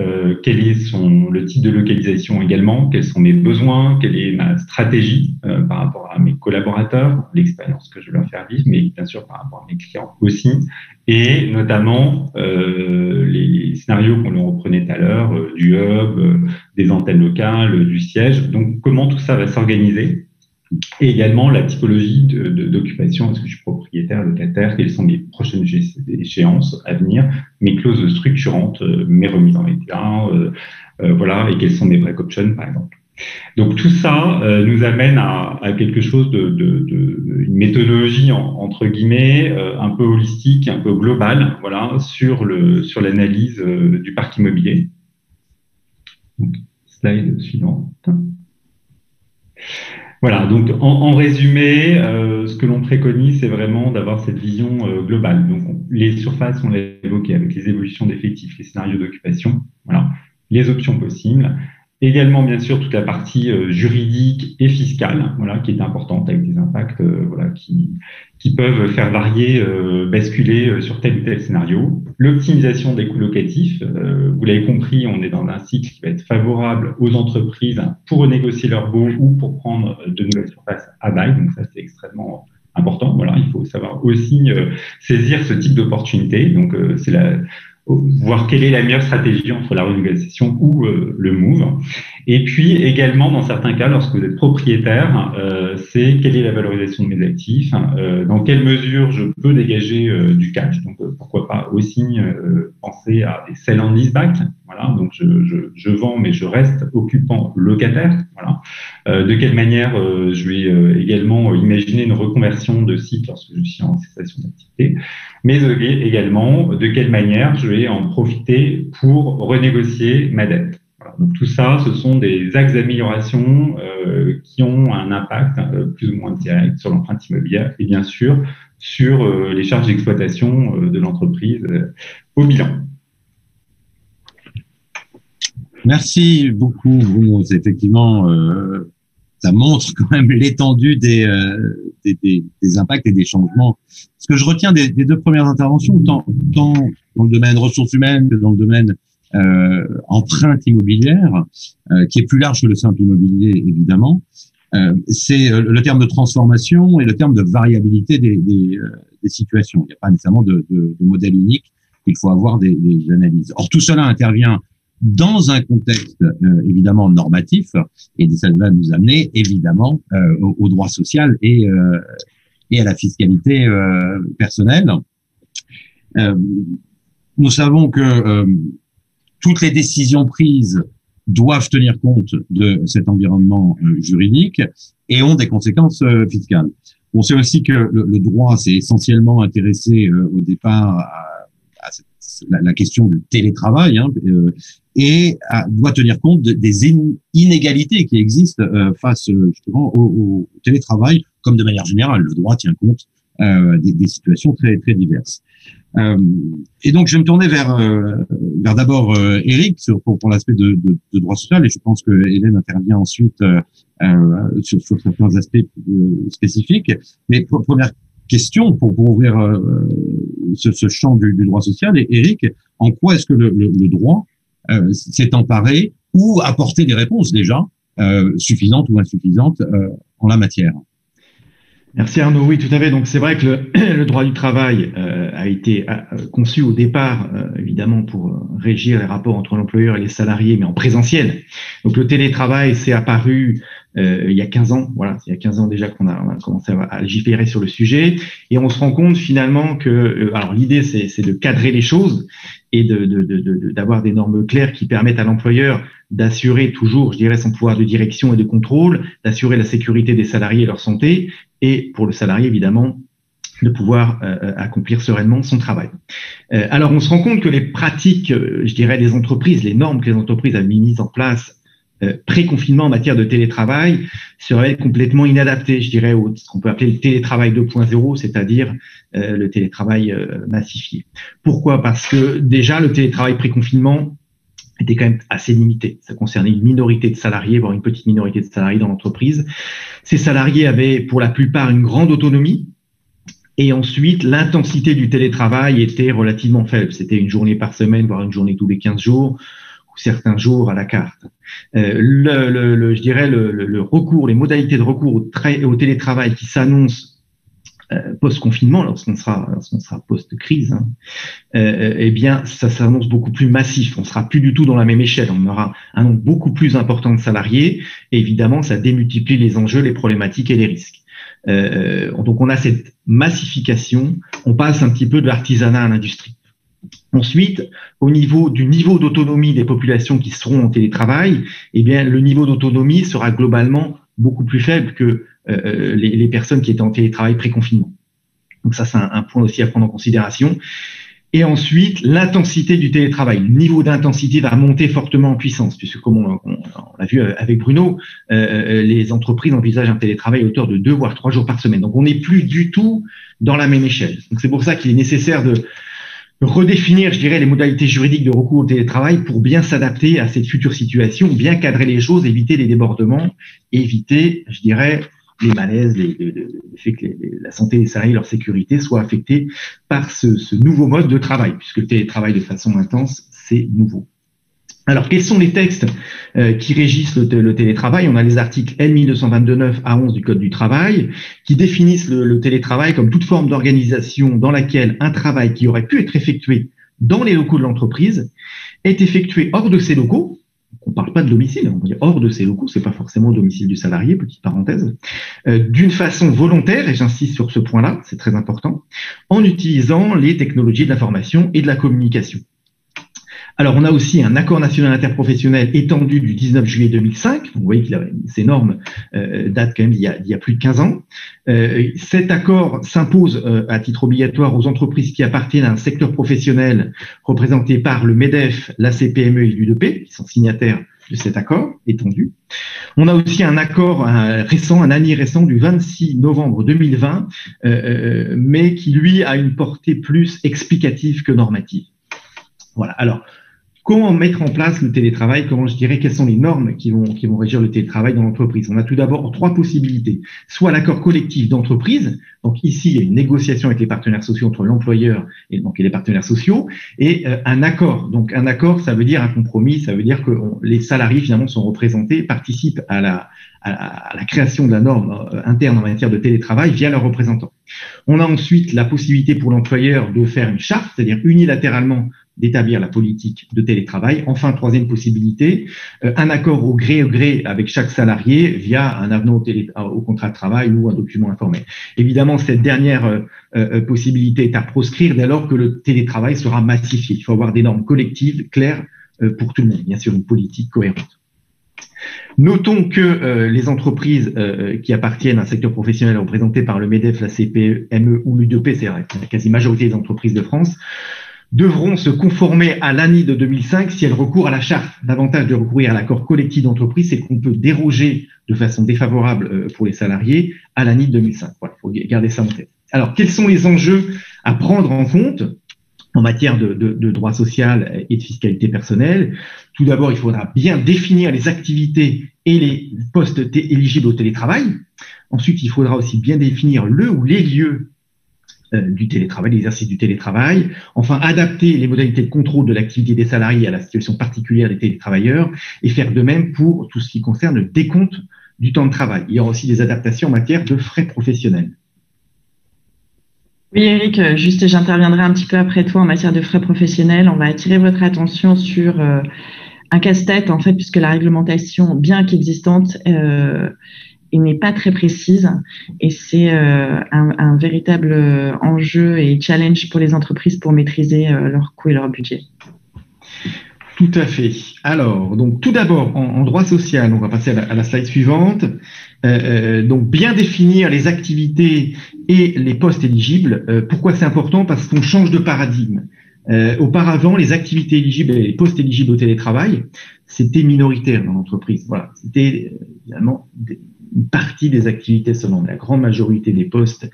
quel est le type de localisation également, quels sont mes besoins, quelle est ma stratégie par rapport à mes collaborateurs, l'expérience que je veux leur faire vivre, mais bien sûr par rapport à mes clients aussi, et notamment les scénarios qu'on le reprenait tout à l'heure, du hub, des antennes locales, du siège. Donc, comment tout ça va s'organiser? Et également la typologie d'occupation. Est-ce que je suis propriétaire, locataire? Quelles sont mes prochaines échéances à venir? Mes clauses structurantes, mes remises en état, voilà, et quelles sont mes break options, par exemple. Donc tout ça nous amène à quelque chose une méthodologie entre guillemets un peu holistique, un peu globale, voilà, sur l'analyse du parc immobilier. Donc, slide suivante. Voilà, donc en résumé, ce que l'on préconise, c'est vraiment d'avoir cette vision globale. Donc les surfaces, on l'a évoqué avec les évolutions d'effectifs, les scénarios d'occupation, voilà, les options possibles. Également, bien sûr, toute la partie juridique et fiscale, voilà, qui est importante avec des impacts, voilà, qui peuvent faire varier, basculer sur tel ou tel scénario. L'optimisation des coûts locatifs, vous l'avez compris, on est dans un cycle qui va être favorable aux entreprises pour renégocier leurs baux ou pour prendre de nouvelles surfaces à bail. Donc ça, c'est extrêmement important. Voilà, il faut savoir aussi saisir ce type d'opportunité. Donc c'est voir quelle est la meilleure stratégie entre la renégociation ou le move. Et puis également, dans certains cas, lorsque vous êtes propriétaire, c'est quelle est la valorisation de mes actifs, dans quelle mesure je peux dégager du cash. Donc pourquoi pas aussi penser à des sell and leaseback. Voilà, donc je vends mais je reste occupant locataire. Voilà. De quelle manière je vais également imaginer une reconversion de site lorsque je suis en cessation d'activité, mais également de quelle manière je vais en profiter pour renégocier ma dette. Voilà. Donc tout ça, ce sont des axes d'amélioration qui ont un impact plus ou moins direct sur l'empreinte immobilière et bien sûr sur les charges d'exploitation de l'entreprise au bilan. Merci beaucoup, Bruno. C'est effectivement, ça montre quand même l'étendue des impacts et des changements. Ce que je retiens des 2 premières interventions, tant dans le domaine ressources humaines que dans le domaine empreinte immobilière, qui est plus large que le simple immobilier, évidemment, c'est le terme de transformation et le terme de variabilité des situations. Il n'y a pas nécessairement de modèle unique. Il faut avoir des analyses. Or, tout cela intervient dans un contexte évidemment normatif, et ça va nous amener évidemment au droit social et à la fiscalité personnelle. Nous savons que toutes les décisions prises doivent tenir compte de cet environnement juridique et ont des conséquences fiscales. On sait aussi que le droit s'est essentiellement intéressé au départ à la question du télétravail, et doit tenir compte des inégalités qui existent face justement au télétravail, comme de manière générale. Le droit tient compte des situations très très diverses. Et donc je vais me tourner vers d'abord Eric pour l'aspect de droit social, et je pense que Hélène intervient ensuite sur certains aspects spécifiques. Mais première question pour ouvrir ce champ du droit social, et Eric, en quoi est-ce que le droit s'est emparé ou apporté des réponses déjà suffisantes ou insuffisantes en la matière? Merci Arnaud. Oui, tout à fait. Donc c'est vrai que le droit du travail a été conçu au départ, évidemment, pour régir les rapports entre l'employeur et les salariés, mais en présentiel. Donc le télétravail s'est apparu il y a 15 ans. Voilà, il y a 15 ans déjà qu'on a commencé à légiférer sur le sujet, et on se rend compte finalement que, alors l'idée c'est de cadrer les choses et d'avoir des normes claires qui permettent à l'employeur d'assurer toujours, je dirais, son pouvoir de direction et de contrôle, d'assurer la sécurité des salariés et leur santé, et pour le salarié, évidemment, de pouvoir accomplir sereinement son travail. Alors, on se rend compte que les pratiques, je dirais, des entreprises, les normes que les entreprises avaient mises en place pré-confinement en matière de télétravail seraient complètement inadaptées, je dirais, au ce qu'on peut appeler le télétravail 2.0, c'est-à-dire le télétravail massifié. Pourquoi? Parce que déjà, le télétravail pré-confinement était quand même assez limité. Ça concernait une minorité de salariés, voire une petite minorité de salariés dans l'entreprise. Ces salariés avaient pour la plupart une grande autonomie. Et ensuite, l'intensité du télétravail était relativement faible. C'était une journée par semaine, voire une journée tous les 15 jours, ou certains jours à la carte. Je dirais le recours, les modalités de recours au télétravail qui s'annoncent post-confinement, lorsqu'on sera post-crise, eh bien, ça s'annonce beaucoup plus massif. On sera plus du tout dans la même échelle. On aura un nombre beaucoup plus important de salariés. Et évidemment, ça démultiplie les enjeux, les problématiques et les risques. Donc, on a cette massification. On passe un petit peu de l'artisanat à l'industrie. Ensuite, au niveau du niveau d'autonomie des populations qui seront en télétravail, eh bien, le niveau d'autonomie sera globalement beaucoup plus faible que les personnes qui étaient en télétravail pré-confinement. Donc ça, c'est un point aussi à prendre en considération. Et ensuite, l'intensité du télétravail. Le niveau d'intensité va monter fortement en puissance, puisque comme on l'a vu avec Bruno, les entreprises envisagent un télétravail à hauteur de 2 voire 3 jours par semaine. Donc on n'est plus du tout dans la même échelle. Donc c'est pour ça qu'il est nécessaire de redéfinir, je dirais, les modalités juridiques de recours au télétravail pour bien s'adapter à cette future situation, bien cadrer les choses, éviter les débordements, éviter, je dirais, les malaises, le fait que la santé des salariés et leur sécurité soient affectés par ce nouveau mode de travail, puisque le télétravail de façon intense, c'est nouveau. Alors, quels sont les textes qui régissent le télétravail? On a les articles L1222-9 à 11 du Code du travail qui définissent le télétravail comme toute forme d'organisation dans laquelle un travail qui aurait pu être effectué dans les locaux de l'entreprise est effectué hors de ces locaux. On ne parle pas de domicile, on dit hors de ces locaux, c'est pas forcément le domicile du salarié, petite parenthèse, d'une façon volontaire, et j'insiste sur ce point-là, c'est très important, en utilisant les technologies de l'information et de la communication. Alors, on a aussi un accord national interprofessionnel étendu du 19 juillet 2005. Vous voyez que ces normes datent quand même d'il y a plus de 15 ans. Cet accord s'impose à titre obligatoire aux entreprises qui appartiennent à un secteur professionnel représenté par le MEDEF, la CPME et l'UDP, qui sont signataires de cet accord étendu. On a aussi un accord récent, un ANI récent du 26 novembre 2020, mais qui, lui, a une portée plus explicative que normative. Voilà. Alors, comment mettre en place le télétravail? Comment je dirais quelles sont les normes qui vont régir le télétravail dans l'entreprise? On a tout d'abord 3 possibilités. Soit l'accord collectif d'entreprise. Donc ici, il y a une négociation avec les partenaires sociaux entre l'employeur et les partenaires sociaux. Et un accord. Donc un accord, ça veut dire un compromis. Ça veut dire que les salariés finalement sont représentés, participent à la création de la norme interne en matière de télétravail via leurs représentants. On a ensuite la possibilité pour l'employeur de faire une charte, c'est-à-dire unilatéralement d'établir la politique de télétravail. Enfin, 3e possibilité, un accord au gré avec chaque salarié via un avenant au contrat de travail ou un document informel. Évidemment, cette dernière possibilité est à proscrire dès lors que le télétravail sera massifié. Il faut avoir des normes collectives claires pour tout le monde, bien sûr une politique cohérente. Notons que les entreprises qui appartiennent à un secteur professionnel représenté par le MEDEF, la CPME ou l'UDP, c'est la quasi majorité des entreprises de France, devront se conformer à l'ANI de 2005 si elles recourent à la charte. L'avantage de recourir à l'accord collectif d'entreprise, c'est qu'on peut déroger de façon défavorable pour les salariés à l'ANI de 2005. Voilà, il faut garder ça en tête. Alors, quels sont les enjeux à prendre en compte en matière de droit social et de fiscalité personnelle? Tout d'abord, il faudra bien définir les activités et les postes éligibles au télétravail. Ensuite, il faudra aussi bien définir le ou les lieux du télétravail, l'exercice du télétravail. Enfin, adapter les modalités de contrôle de l'activité des salariés à la situation particulière des télétravailleurs et faire de même pour tout ce qui concerne le décompte du temps de travail. Il y aura aussi des adaptations en matière de frais professionnels. Oui, Eric, juste j'interviendrai un petit peu après toi en matière de frais professionnels. On va attirer votre attention sur un casse-tête, en fait, puisque la réglementation, bien qu'existante, n'est pas très précise et c'est un véritable enjeu et challenge pour les entreprises pour maîtriser leurs coûts et leur budget. Tout à fait. Alors, donc tout d'abord, en droit social, on va passer à la slide suivante. Donc bien définir les activités et les postes éligibles. Pourquoi c'est important? Parce qu'on change de paradigme. Auparavant, les activités éligibles et les postes éligibles au télétravail, c'était minoritaire dans l'entreprise. Voilà, c'était évidemment une partie des activités seulement. La grande majorité des postes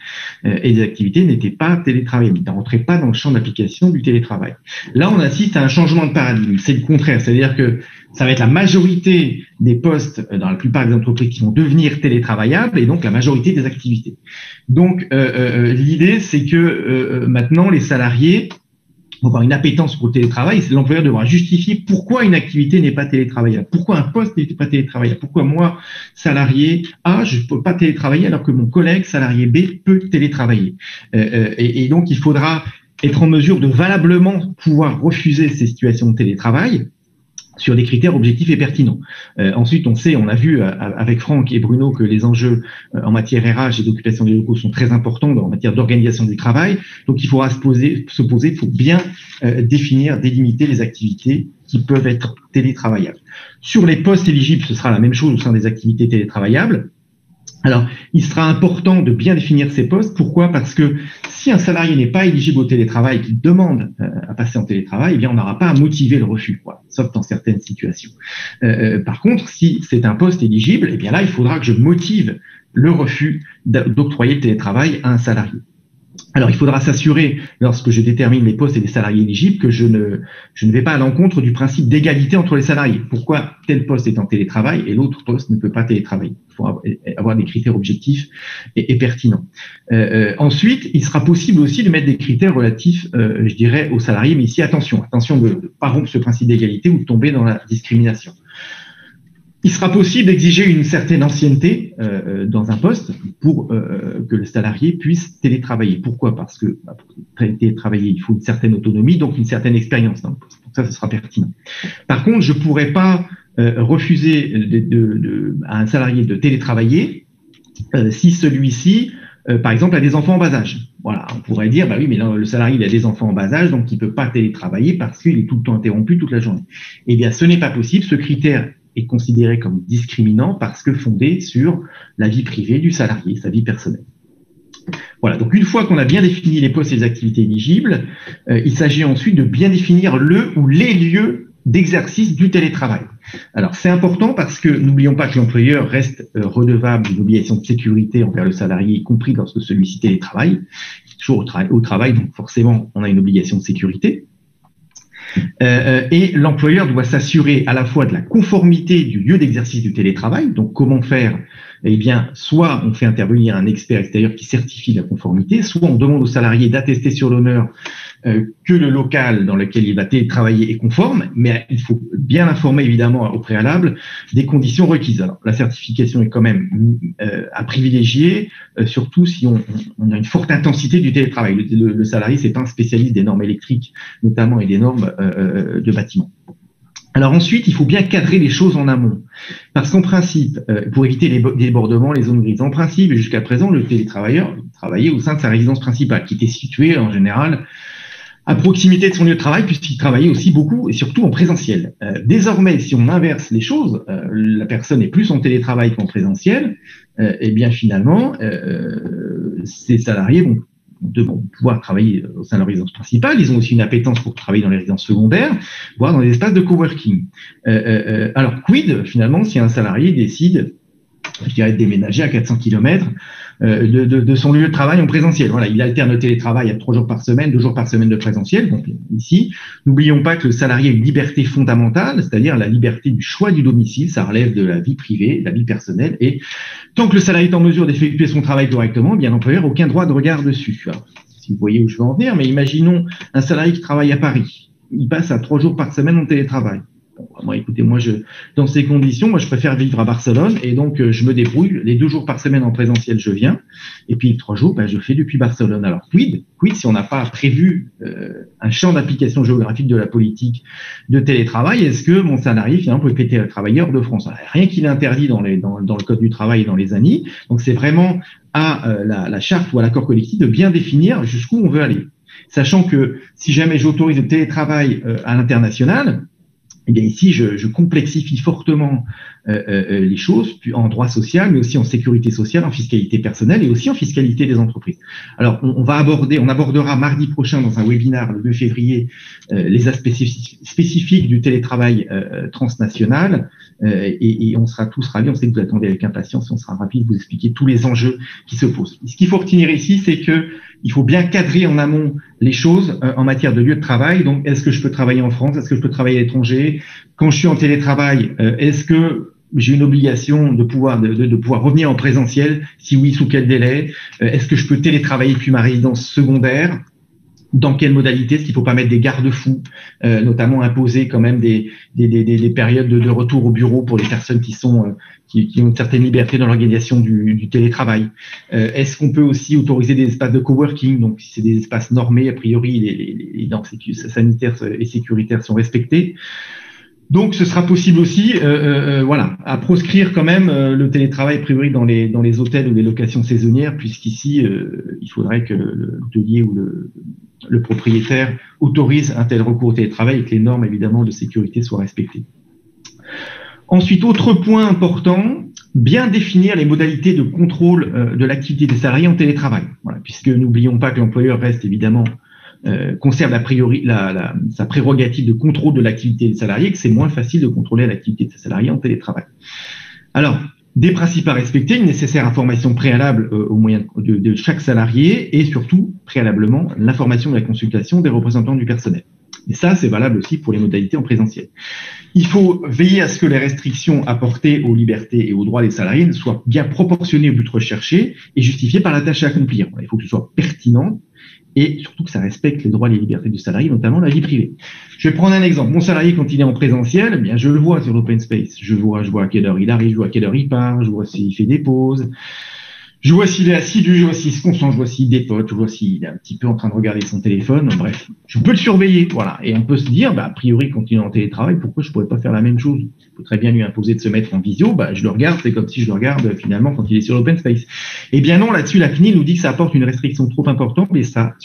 et des activités n'étaient pas télétravail, ne rentraient pas dans le champ d'application du télétravail. Là, on assiste à un changement de paradigme. C'est le contraire, c'est-à-dire que ça va être la majorité des postes dans la plupart des entreprises qui vont devenir télétravaillables et donc la majorité des activités. Donc, l'idée, c'est que maintenant, les salariés vont avoir une appétence pour le télétravail, c'est l'employeur devra justifier pourquoi une activité n'est pas télétravaillable, pourquoi un poste n'est pas télétravaillable, pourquoi moi, salarié A, je ne peux pas télétravailler alors que mon collègue, salarié B, peut télétravailler. Et donc, il faudra être en mesure de valablement pouvoir refuser ces situations de télétravail sur des critères objectifs et pertinents. Ensuite, on a vu avec Franck et Bruno que les enjeux en matière RH et d'occupation des locaux sont très importants en matière d'organisation du travail. Donc, il faudra se poser, il faut bien définir, délimiter les activités qui peuvent être télétravaillables. Sur les postes éligibles, ce sera la même chose au sein des activités télétravaillables. Alors, il sera important de bien définir ces postes. Pourquoi? Parce que si un salarié n'est pas éligible au télétravail, qu'il demande à passer en télétravail, eh bien, on n'aura pas à motiver le refus, quoi, sauf dans certaines situations. Par contre, si c'est un poste éligible, eh bien là, il faudra que je motive le refus d'octroyer le télétravail à un salarié. Alors, il faudra s'assurer, lorsque je détermine les postes et les salariés éligibles, que je ne vais pas à l'encontre du principe d'égalité entre les salariés. Pourquoi tel poste est en télétravail et l'autre poste ne peut pas télétravailler? Il faut avoir des critères objectifs et pertinents. Ensuite, il sera possible aussi de mettre des critères relatifs, je dirais, aux salariés, mais ici, attention de ne pas rompre ce principe d'égalité ou de tomber dans la discrimination. Il sera possible d'exiger une certaine ancienneté dans un poste pour que le salarié puisse télétravailler. Pourquoi? Parce que pour télétravailler, il faut une certaine autonomie, donc une certaine expérience dans le poste. Donc ça, ce sera pertinent. Par contre, je ne pourrais pas refuser à un salarié de télétravailler si celui-ci, par exemple, a des enfants en bas âge. Voilà, on pourrait dire, bah oui, mais là, le salarié, il a des enfants en bas âge, donc il ne peut pas télétravailler parce qu'il est tout le temps interrompu toute la journée. Eh bien, ce n'est pas possible. Ce critère est considéré comme discriminant parce que fondé sur la vie privée du salarié, sa vie personnelle. Voilà, donc une fois qu'on a bien défini les postes et les activités éligibles, il s'agit ensuite de bien définir le ou les lieux d'exercice du télétravail. Alors c'est important parce que n'oublions pas que l'employeur reste redevable d'une obligation de sécurité envers le salarié, y compris lorsque celui-ci télétravaille, toujours au travail, donc forcément on a une obligation de sécurité. Et l'employeur doit s'assurer à la fois de la conformité du lieu d'exercice du télétravail. Donc, comment faire? Eh bien, soit on fait intervenir un expert extérieur qui certifie la conformité, soit on demande au salarié d'attester sur l'honneur que le local dans lequel il va télétravailler est conforme, mais il faut bien informer évidemment au préalable des conditions requises. Alors, la certification est quand même à privilégier, surtout si on a une forte intensité du télétravail. Le salarié, c'est pas un spécialiste des normes électriques, notamment, et des normes de bâtiment. Alors ensuite, il faut bien cadrer les choses en amont, parce qu'en principe, pour éviter les débordements, les zones grises, en principe, jusqu'à présent, le télétravailleur travaillait au sein de sa résidence principale, qui était située en général à proximité de son lieu de travail, puisqu'il travaillait aussi beaucoup et surtout en présentiel. Désormais, si on inverse les choses, la personne est plus en télétravail qu'en présentiel, et bien finalement, ces salariés vont pouvoir travailler au sein de leur résidence principale. Ils ont aussi une appétence pour travailler dans les résidences secondaires, voire dans les espaces de coworking. Alors, quid, finalement, si un salarié décide, je dirais, de déménager à 400 km de son lieu de travail en présentiel. Voilà, il alterne le télétravail à 3 jours par semaine, 2 jours par semaine de présentiel. Donc ici, n'oublions pas que le salarié a une liberté fondamentale, c'est-à-dire la liberté du choix du domicile. Ça relève de la vie privée, de la vie personnelle. Et tant que le salarié est en mesure d'effectuer son travail correctement, bien l'employeur n'a aucun droit de regard dessus. Alors, si vous voyez où je veux en venir, mais imaginons un salarié qui travaille à Paris. Il passe à 3 jours par semaine en télétravail. Moi, écoutez, dans ces conditions, je préfère vivre à Barcelone et donc je me débrouille. Les 2 jours par semaine en présentiel, je viens, et puis les 3 jours, je fais depuis Barcelone. Alors, quid si on n'a pas prévu un champ d'application géographique de la politique de télétravail? Est-ce que mon salarié finalement peut télétravailler hors de France? Rien qui l'interdit dans le code du travail et dans les ANI. Donc, c'est vraiment à la charte ou à l'accord collectif de bien définir jusqu'où on veut aller, sachant que si jamais j'autorise le télétravail à l'international, eh bien ici, je complexifie fortement les choses en droit social, mais aussi en sécurité sociale, en fiscalité personnelle et aussi en fiscalité des entreprises. Alors, on abordera mardi prochain dans un webinaire le 2 février les aspects spécifiques du télétravail transnational et on sera tous ravis. On sait que vous attendez avec impatience. On sera ravis de vous expliquer tous les enjeux qui se posent. Ce qu'il faut retenir ici, c'est que il faut bien cadrer en amont les choses en matière de lieu de travail. Donc, est-ce que je peux travailler en France? Est-ce que je peux travailler à l'étranger? Quand je suis en télétravail, est-ce que j'ai une obligation de pouvoir revenir en présentiel? Si oui, sous quel délai? Est-ce que je peux télétravailler depuis ma résidence secondaire? Dans quelle modalité? Est-ce qu'il ne faut pas mettre des garde-fous, notamment imposer quand même des périodes de retour au bureau pour les personnes qui ont une certaine liberté dans l'organisation du télétravail? Est-ce qu'on peut aussi autoriser des espaces de coworking? Donc, si c'est des espaces normés, a priori, les normes sanitaires et sécuritaires sont respectées. Donc, ce sera possible aussi, à proscrire quand même le télétravail a priori dans les hôtels ou les locations saisonnières, puisqu'ici, il faudrait que l'hôtelier ou le propriétaire autorise un tel recours au télétravail et que les normes, évidemment, de sécurité soient respectées. Ensuite, autre point important, bien définir les modalités de contrôle de l'activité des salariés en télétravail. Voilà, puisque n'oublions pas que l'employeur reste évidemment conserve sa prérogative de contrôle de l'activité des salariés, que c'est moins facile de contrôler l'activité de ses salariés en télétravail. Alors, des principes à respecter, une nécessaire information préalable au moyen de chaque salarié et surtout, préalablement, l'information et la consultation des représentants du personnel. Et ça, c'est valable aussi pour les modalités en présentiel. Il faut veiller à ce que les restrictions apportées aux libertés et aux droits des salariés ne soient bien proportionnées au but recherché et justifiées par la tâche à accomplir. Il faut que ce soit pertinent et surtout que ça respecte les droits et les libertés du salarié, notamment la vie privée. Je vais prendre un exemple. Mon salarié, quand il est en présentiel, eh bien, je le vois sur l'open space. Je vois à quelle heure il arrive, je vois à quelle heure il part, je vois s'il fait des pauses. Je vois s'il est assidu, je vois s'il se concentre, je vois s'il dépote, je vois s'il est un petit peu en train de regarder son téléphone. Bref, je peux le surveiller, voilà. Et on peut se dire, a priori, quand il est en télétravail, pourquoi je pourrais pas faire la même chose? Il faut très bien lui imposer de se mettre en visio. Je le regarde, c'est comme si je le regarde finalement quand il est sur l'open space. Eh bien non, là-dessus, la CNIL nous dit que ça apporte une restriction trop importante, mais ça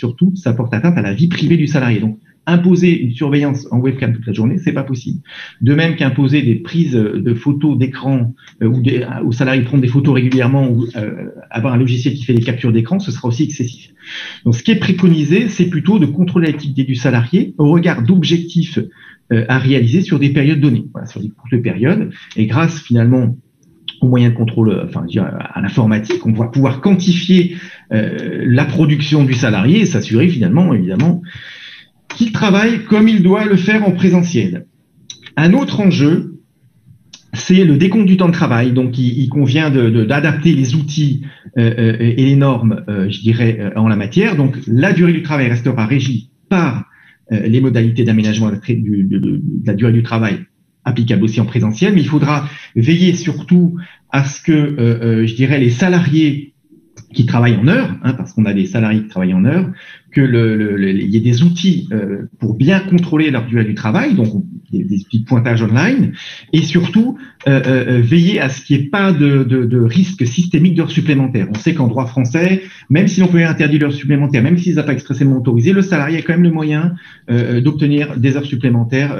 porte atteinte à la vie privée du salarié. Donc, imposer une surveillance en webcam toute la journée, c'est pas possible. De même qu'imposer des prises de photos d'écran aux salariés de prendre des photos régulièrement ou avoir un logiciel qui fait des captures d'écran, ce sera aussi excessif. Donc, ce qui est préconisé, c'est plutôt de contrôler l'activité du salarié au regard d'objectifs à réaliser sur des périodes données, sur des courtes périodes, et grâce finalement aux moyens de contrôle, à l'informatique, on va pouvoir quantifier la production du salarié et s'assurer finalement, évidemment, qu'il travaille comme il doit le faire en présentiel. Un autre enjeu, c'est le décompte du temps de travail. Donc, il convient d'adapter les outils et les normes, en la matière. Donc, la durée du travail restera régie par les modalités d'aménagement de la durée du travail applicables aussi en présentiel. Mais il faudra veiller surtout à ce que, les salariés qui travaillent en heures, parce qu'on a des salariés qui travaillent en heures, il y ait des outils pour bien contrôler leur durée du travail, donc des outils de pointage online, et surtout veiller à ce qu'il n'y ait pas de risque systémique d'heures supplémentaires. On sait qu'en droit français, même si l'employeur interdit l'heure supplémentaire, même s'il n'a pas expressément autorisé, le salarié a quand même le moyen d'obtenir des heures supplémentaires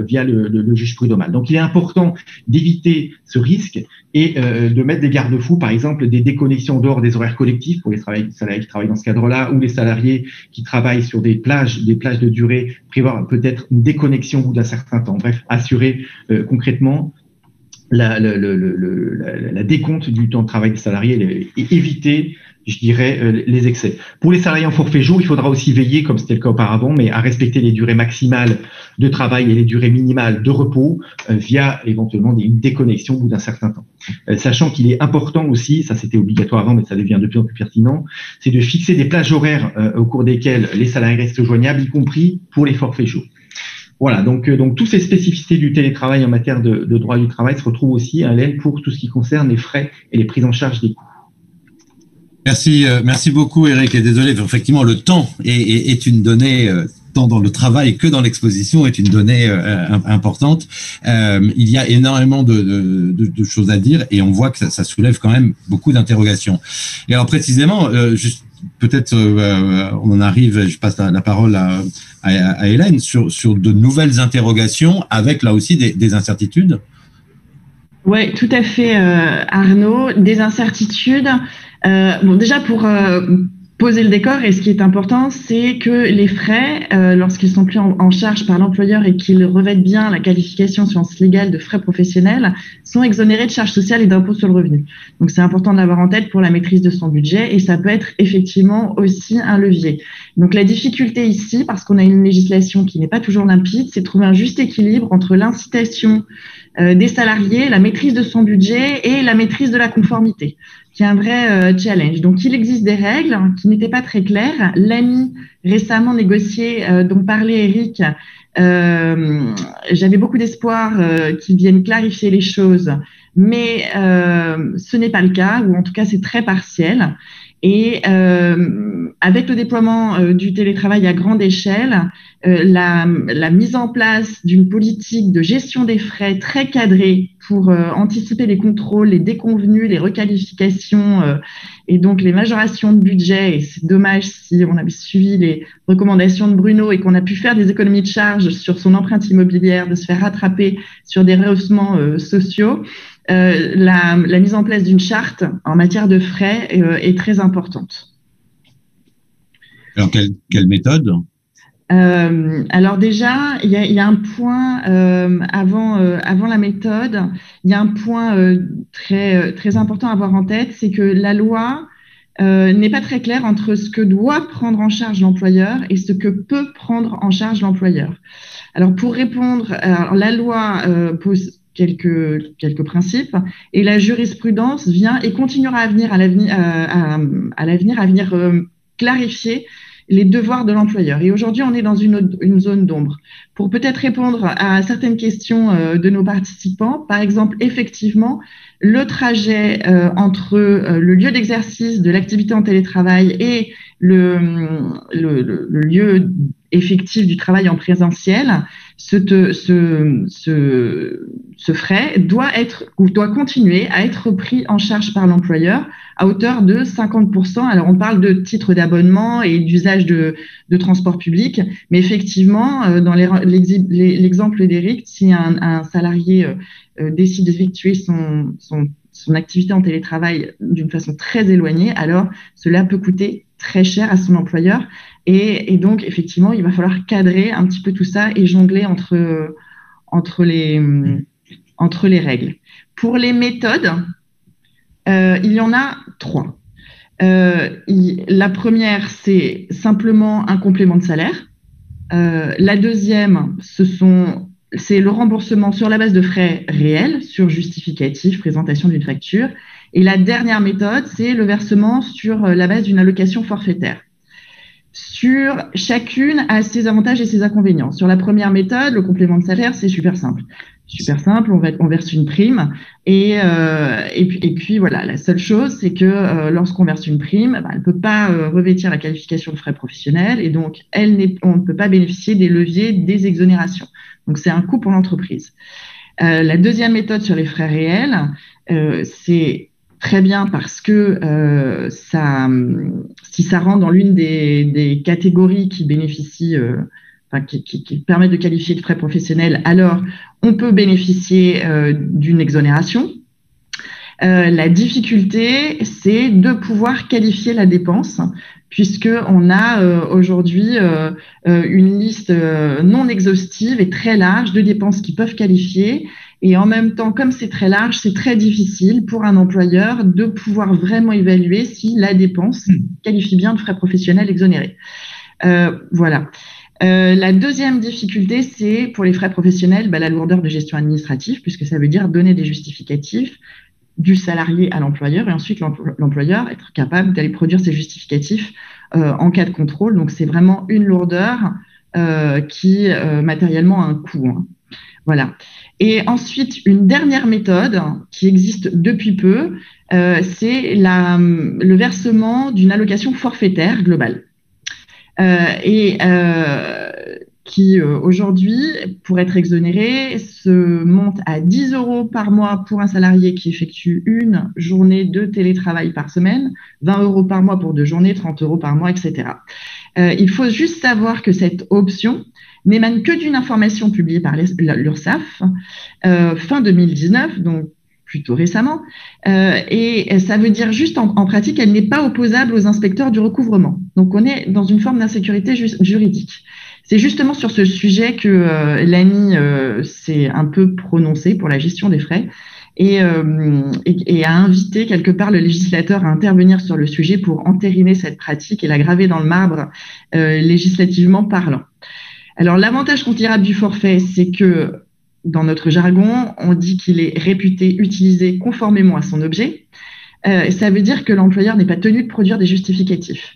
via le juge prud'homal. Donc il est important d'éviter ce risque et de mettre des garde-fous, par exemple des déconnexions dehors des horaires collectifs pour les salariés qui travaillent dans ce cadre-là, ou les salariés qui travaillent sur des plages de durée, prévoir peut-être une déconnexion au bout d'un certain temps. Bref, assurer concrètement la décompte du temps de travail des salariés et éviter, les excès. Pour les salariés en forfait jour, il faudra aussi veiller, comme c'était le cas auparavant, mais à respecter les durées maximales de travail et les durées minimales de repos via éventuellement une déconnexion au bout d'un certain temps. Sachant qu'il est important aussi, ça c'était obligatoire avant, mais ça devient de plus en plus pertinent, c'est de fixer des plages horaires au cours desquelles les salariés restent joignables, y compris pour les forfaits jours. Voilà, donc toutes ces spécificités du télétravail en matière de droit du travail se retrouvent aussi à l'aile pour tout ce qui concerne les frais et les prises en charge des coûts. Merci beaucoup Eric, et désolé, effectivement le temps est une donnée tant dans le travail que dans l'exposition est une donnée importante. Il y a énormément de choses à dire et on voit que ça soulève quand même beaucoup d'interrogations. Et alors précisément, juste peut-être on en arrive, je passe la parole à Hélène sur de nouvelles interrogations avec là aussi des incertitudes. Oui, tout à fait, Arnaud. Des incertitudes. Bon, déjà pour poser le décor, et ce qui est important, c'est que les frais, lorsqu'ils sont pris en charge par l'employeur et qu'ils revêtent bien la qualification sciences légales de frais professionnels, sont exonérés de charges sociales et d'impôts sur le revenu. Donc c'est important de l'avoir en tête pour la maîtrise de son budget, et ça peut être effectivement aussi un levier. Donc la difficulté ici, parce qu'on a une législation qui n'est pas toujours limpide, c'est de trouver un juste équilibre entre l'incitation des salariés, la maîtrise de son budget et la maîtrise de la conformité, qui est un vrai challenge. Donc, il existe des règles qui n'étaient pas très claires. L'ANI, récemment négocié, dont parlait Eric, j'avais beaucoup d'espoir qu'ils viennent clarifier les choses, mais ce n'est pas le cas, ou en tout cas, c'est très partiel. Et avec le déploiement du télétravail à grande échelle, la mise en place d'une politique de gestion des frais très cadrée pour anticiper les contrôles, les déconvenues, les requalifications et donc les majorations de budget. Et c'est dommage si on avait suivi les recommandations de Bruno et qu'on a pu faire des économies de charges sur son empreinte immobilière, de se faire rattraper sur des rehaussements sociaux. La mise en place d'une charte en matière de frais est très importante. Alors, quelle méthode? Alors déjà, il y a un point avant la méthode, il y a un point très important à avoir en tête, c'est que la loi n'est pas très claire entre ce que doit prendre en charge l'employeur et ce que peut prendre en charge l'employeur. Alors pour répondre, la loi pose quelques principes, et la jurisprudence vient et continuera à venir clarifier les devoirs de l'employeur. Et aujourd'hui, on est dans une zone d'ombre. Pour peut-être répondre à certaines questions de nos participants, par exemple, effectivement, le trajet entre le lieu d'exercice de l'activité en télétravail et le lieu effectif du travail en présentiel, ce frais doit continuer à être pris en charge par l'employeur à hauteur de 50%. Alors, on parle de titres d'abonnement et d'usage de transport public, mais effectivement, dans l'exemple d'Éric, si un salarié décide d'effectuer son activité en télétravail d'une façon très éloignée, alors cela peut coûter très cher à son employeur. Et donc, effectivement, il va falloir cadrer un petit peu tout ça et jongler entre les règles. Pour les méthodes, il y en a 3. La première, c'est simplement un complément de salaire. La deuxième, c'est le remboursement sur la base de frais réels, sur justificatif, présentation d'une facture. Et la dernière méthode, c'est le versement sur la base d'une allocation forfaitaire. Sur chacune a ses avantages et ses inconvénients. Sur la première méthode, le complément de salaire, c'est super simple. On verse une prime et puis voilà. La seule chose, c'est que lorsqu'on verse une prime, elle ne peut pas revêtir la qualification de frais professionnels et donc on ne peut pas bénéficier des leviers des exonérations. Donc c'est un coût pour l'entreprise. La deuxième méthode sur les frais réels, c'est très bien parce que si ça rentre dans l'une des catégories qui bénéficient, qui permettent de qualifier de frais professionnels, alors on peut bénéficier d'une exonération. La difficulté, c'est de pouvoir qualifier la dépense, puisqu'on a aujourd'hui une liste non exhaustive et très large de dépenses qui peuvent qualifier. Et en même temps, comme c'est très large, c'est très difficile pour un employeur de pouvoir vraiment évaluer si la dépense qualifie bien de frais professionnels exonérés. Voilà. La deuxième difficulté, c'est pour les frais professionnels, la lourdeur de gestion administrative, puisque ça veut dire donner des justificatifs du salarié à l'employeur et ensuite l'employeur être capable d'aller produire ses justificatifs en cas de contrôle. Donc, c'est vraiment une lourdeur qui matériellement a un coût. Hein. Voilà. Et ensuite, une dernière méthode qui existe depuis peu, c'est le versement d'une allocation forfaitaire globale. Qui aujourd'hui, pour être exonéré, se monte à 10 € par mois pour un salarié qui effectue une journée de télétravail par semaine, 20 € par mois pour 2 journées, 30 € par mois, etc. Il faut juste savoir que cette option n'émane que d'une information publiée par l'URSSAF fin 2019, donc plutôt récemment. Et ça veut dire juste en pratique, elle n'est pas opposable aux inspecteurs du recouvrement. Donc, on est dans une forme d'insécurité juridique. C'est justement sur ce sujet que l'ANI s'est un peu prononcée pour la gestion des frais et a invité quelque part le législateur à intervenir sur le sujet pour entériner cette pratique et la graver dans le marbre législativement parlant. Alors, l'avantage considérable du forfait, c'est que dans notre jargon, on dit qu'il est réputé utilisé conformément à son objet. Ça veut dire que l'employeur n'est pas tenu de produire des justificatifs.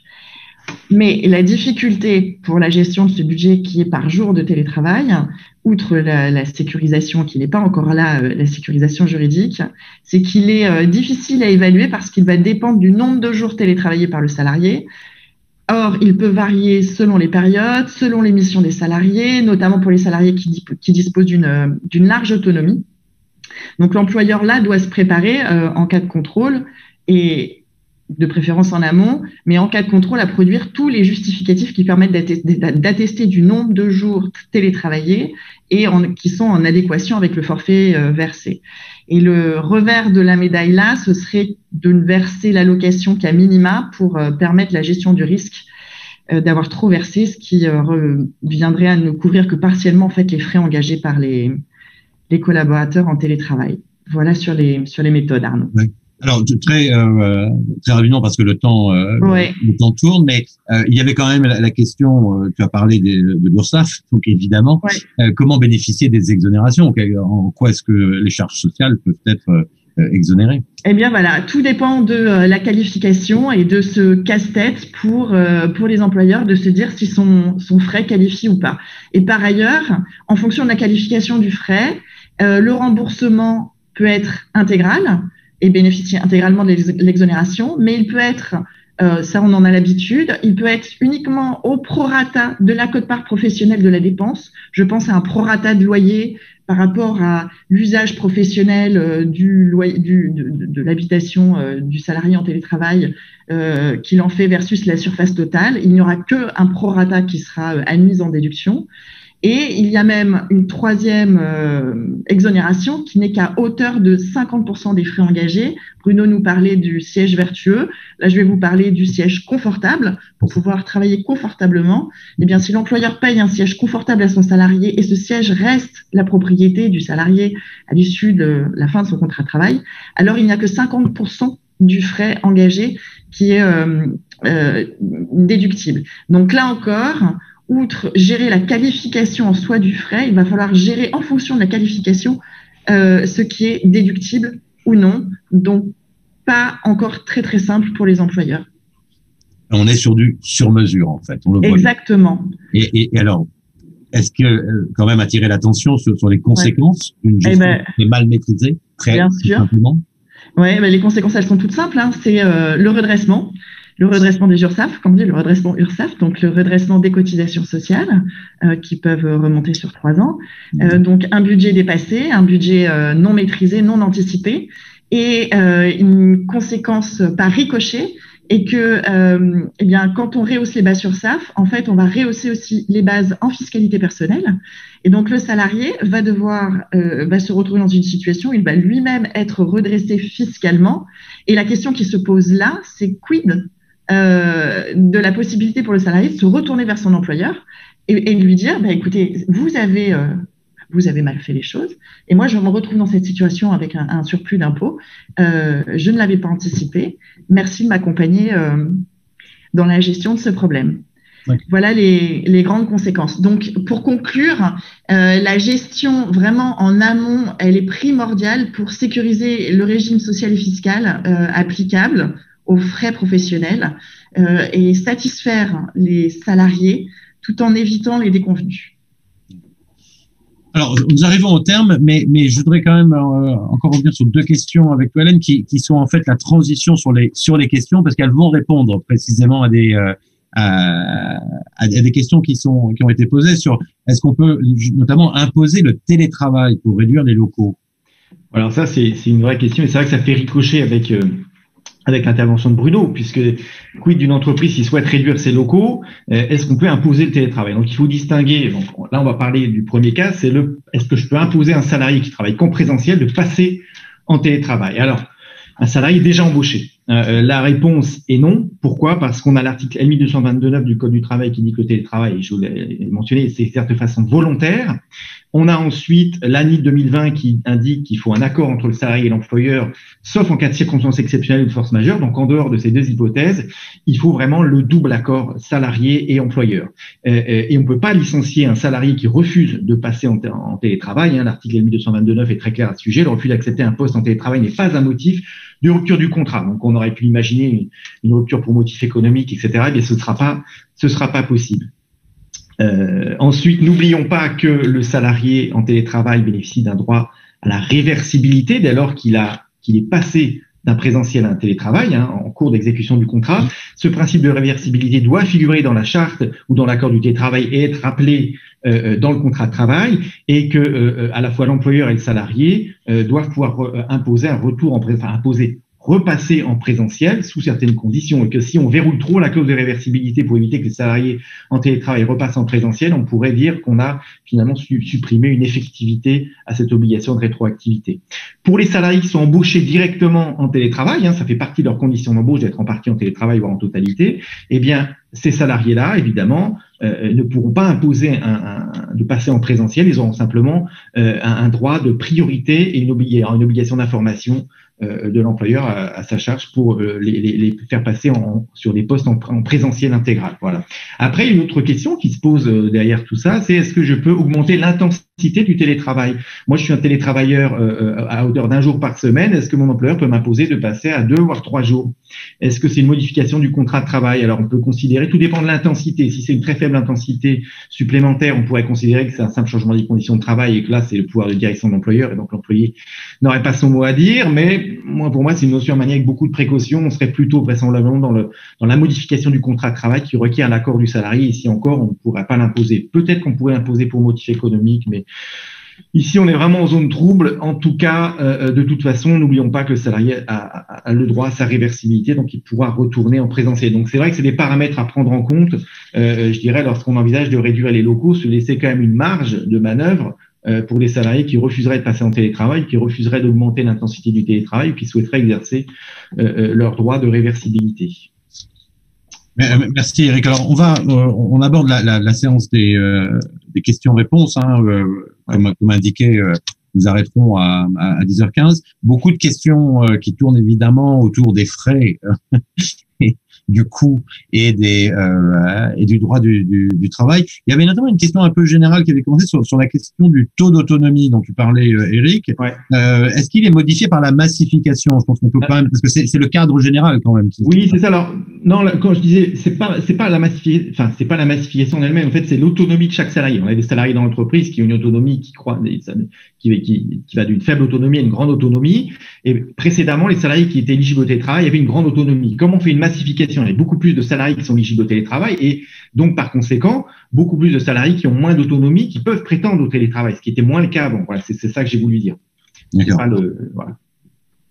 Mais la difficulté pour la gestion de ce budget qui est par jour de télétravail, outre la sécurisation qui n'est pas encore là, la sécurisation juridique, c'est qu'il est difficile à évaluer parce qu'il va dépendre du nombre de jours télétravaillés par le salarié. Or, il peut varier selon les périodes, selon les missions des salariés, notamment pour les salariés qui disposent d'une large autonomie. Donc, l'employeur, là, doit se préparer en cas de contrôle et de préférence en amont, mais en cas de contrôle à produire tous les justificatifs qui permettent d'attester du nombre de jours télétravaillés et qui sont en adéquation avec le forfait versé. Et le revers de la médaille là, ce serait de verser l'allocation qu'à minima pour permettre la gestion du risque d'avoir trop versé, ce qui viendrait à ne couvrir que partiellement en fait les frais engagés par les collaborateurs en télétravail. Voilà sur les méthodes, Arnaud. Oui. Alors très rapidement parce que le temps tourne, mais il y avait quand même la question. Tu as parlé de l'URSSAF, donc évidemment, comment bénéficier des exonérations? En quoi est-ce que les charges sociales peuvent être exonérées? Eh bien voilà, tout dépend de la qualification et de ce casse-tête pour les employeurs de se dire si son frais qualifie ou pas. Et par ailleurs, en fonction de la qualification du frais, le remboursement peut être intégral et bénéficier intégralement de l'exonération, mais il peut être, ça on en a l'habitude, il peut être uniquement au prorata de la quote-part professionnelle de la dépense. Je pense à un prorata de loyer par rapport à l'usage professionnel de l'habitation du salarié en télétravail qu'il en fait versus la surface totale. Il n'y aura qu'un prorata qui sera admis en déduction. Et il y a même une troisième exonération qui n'est qu'à hauteur de 50% des frais engagés. Bruno nous parlait du siège vertueux. Là, je vais vous parler du siège confortable pour pouvoir travailler confortablement. Eh bien, si l'employeur paye un siège confortable à son salarié et ce siège reste la propriété du salarié à l'issue de la fin de son contrat de travail, alors il n'y a que 50% du frais engagé qui est déductible. Donc là encore, outre gérer la qualification en soi du frais, il va falloir gérer en fonction de la qualification ce qui est déductible ou non. Donc, pas encore très, très simple pour les employeurs. On est sur du sur-mesure, en fait. On le voit. Exactement. Et alors, est-ce que, quand même, attirer l'attention sur les conséquences d'une gestion qui est mal maîtrisée, très simplement? Oui, les conséquences, elles sont toutes simples. C'est le redressement. Le redressement des URSSAF, comme on dit, le redressement URSSAF, donc le redressement des cotisations sociales qui peuvent remonter sur 3 ans. Donc un budget dépassé, un budget non maîtrisé, non anticipé, et une conséquence par ricochet est que, eh bien, quand on rehausse les bases URSSAF, en fait, on va rehausser aussi les bases en fiscalité personnelle. Et donc le salarié va va se retrouver dans une situation où il va lui-même être redressé fiscalement. Et la question qui se pose là, c'est quid de la possibilité pour le salarié de se retourner vers son employeur et lui dire, écoutez, vous avez mal fait les choses et moi je me retrouve dans cette situation avec un surplus d'impôts, je ne l'avais pas anticipé, merci de m'accompagner dans la gestion de ce problème. Okay. Voilà les grandes conséquences. Donc pour conclure, la gestion vraiment en amont, elle est primordiale pour sécuriser le régime social et fiscal applicable aux frais professionnels et satisfaire les salariés tout en évitant les déconvenus. Alors, nous arrivons au terme, mais je voudrais quand même encore revenir sur 2 questions avec toi, Hélène, qui sont en fait la transition sur les questions, parce qu'elles vont répondre précisément à des questions qui ont été posées sur est-ce qu'on peut notamment imposer le télétravail pour réduire les locaux. Alors ça, c'est une vraie question, et c'est vrai que ça fait ricocher avec l'intervention de Bruno, puisque quid d'une entreprise qui souhaite réduire ses locaux, est-ce qu'on peut imposer le télétravail? Donc il faut distinguer, donc là on va parler du premier cas, c'est est-ce que je peux imposer à un salarié qui travaille qu'en présentiel de passer en télétravail. Alors, un salarié déjà embauché. La réponse est non. Pourquoi? Parce qu'on a l'article L1222.9 du Code du travail qui dit que le télétravail, je vous l'ai mentionné, c'est certes de façon volontaire. On a ensuite l'ANI 2020 qui indique qu'il faut un accord entre le salarié et l'employeur, sauf en cas de circonstances exceptionnelles ou de force majeure. Donc, en dehors de ces deux hypothèses, il faut vraiment le double accord salarié et employeur. Et on ne peut pas licencier un salarié qui refuse de passer en télétravail. L'article L1222.9 est très clair à ce sujet. Le refus d'accepter un poste en télétravail n'est pas un motif de rupture du contrat. Donc, on aurait pu imaginer une rupture pour motif économique, etc. Eh bien, ce sera pas possible. Ensuite, n'oublions pas que le salarié en télétravail bénéficie d'un droit à la réversibilité dès lors qu'il est passé d'un présentiel à un télétravail en cours d'exécution du contrat. Ce principe de réversibilité doit figurer dans la charte ou dans l'accord du télétravail et être rappelé dans le contrat de travail, et que à la fois l'employeur et le salarié doivent pouvoir imposer un retour repasser en présentiel sous certaines conditions, et que si on verrouille trop la clause de réversibilité pour éviter que les salariés en télétravail repassent en présentiel, on pourrait dire qu'on a finalement supprimé une effectivité à cette obligation de rétroactivité. Pour les salariés qui sont embauchés directement en télétravail, ça fait partie de leurs conditions d'embauche d'être en partie en télétravail voire en totalité, eh bien ces salariés-là, évidemment, ne pourront pas imposer de passer en présentiel. Ils auront simplement un droit de priorité et une obligation d'information de l'employeur à sa charge pour les faire passer sur des postes en présentiel intégral. Voilà. Après, une autre question qui se pose derrière tout ça, c'est est-ce que je peux augmenter l'intensité du télétravail? Moi, je suis un télétravailleur à hauteur d'1 jour par semaine. Est-ce que mon employeur peut m'imposer de passer à 2 voire 3 jours? Est-ce que c'est une modification du contrat de travail? Alors, on peut considérer, tout dépend de l'intensité. Si c'est une très faible intensité supplémentaire, on pourrait considérer que c'est un simple changement des conditions de travail et que là, c'est le pouvoir de direction de l'employeur et donc l'employé n'aurait pas son mot à dire. Mais pour moi, c'est une notion à manier avec beaucoup de précautions. On serait plutôt vraisemblablement dans la modification du contrat de travail qui requiert l'accord du salarié. Ici encore, on ne pourrait pas l'imposer. Peut-être qu'on pourrait l'imposer pour motif économique, mais ici, on est vraiment en zone trouble. En tout cas, de toute façon, n'oublions pas que le salarié a le droit à sa réversibilité, donc il pourra retourner en présentiel. Donc, c'est vrai que c'est des paramètres à prendre en compte, je dirais, lorsqu'on envisage de réduire les locaux, se laisser quand même une marge de manœuvre pour les salariés qui refuseraient de passer en télétravail, qui refuseraient d'augmenter l'intensité du télétravail ou qui souhaiteraient exercer leur droit de réversibilité. Merci Eric. Alors on aborde la séance des questions-réponses. Comme indiqué, nous arrêterons à 10h15. Beaucoup de questions qui tournent évidemment autour des frais du coût et du droit du travail. Il y avait notamment une question un peu générale qui avait commencé sur la question du taux d'autonomie dont tu parlais, Eric. Ouais. Est-ce qu'il est modifié par la massification? Je pense qu'on peut pas, parce que c'est le cadre général quand même. Oui, c'est ça. Alors non, quand je disais c'est pas la massification, enfin c'est pas la massification en elle-même. En fait, c'est l'autonomie de chaque salarié. On a des salariés dans l'entreprise qui ont une autonomie qui va d'une faible autonomie à une grande autonomie. Et précédemment, les salariés qui étaient éligibles au télétravail avaient une grande autonomie. Comme on fait une massification, il y a beaucoup plus de salariés qui sont éligibles au télétravail et donc par conséquent beaucoup plus de salariés qui ont moins d'autonomie qui peuvent prétendre au télétravail, ce qui était moins le cas avant. Voilà, c'est ça que j'ai voulu dire. D'accord. Voilà.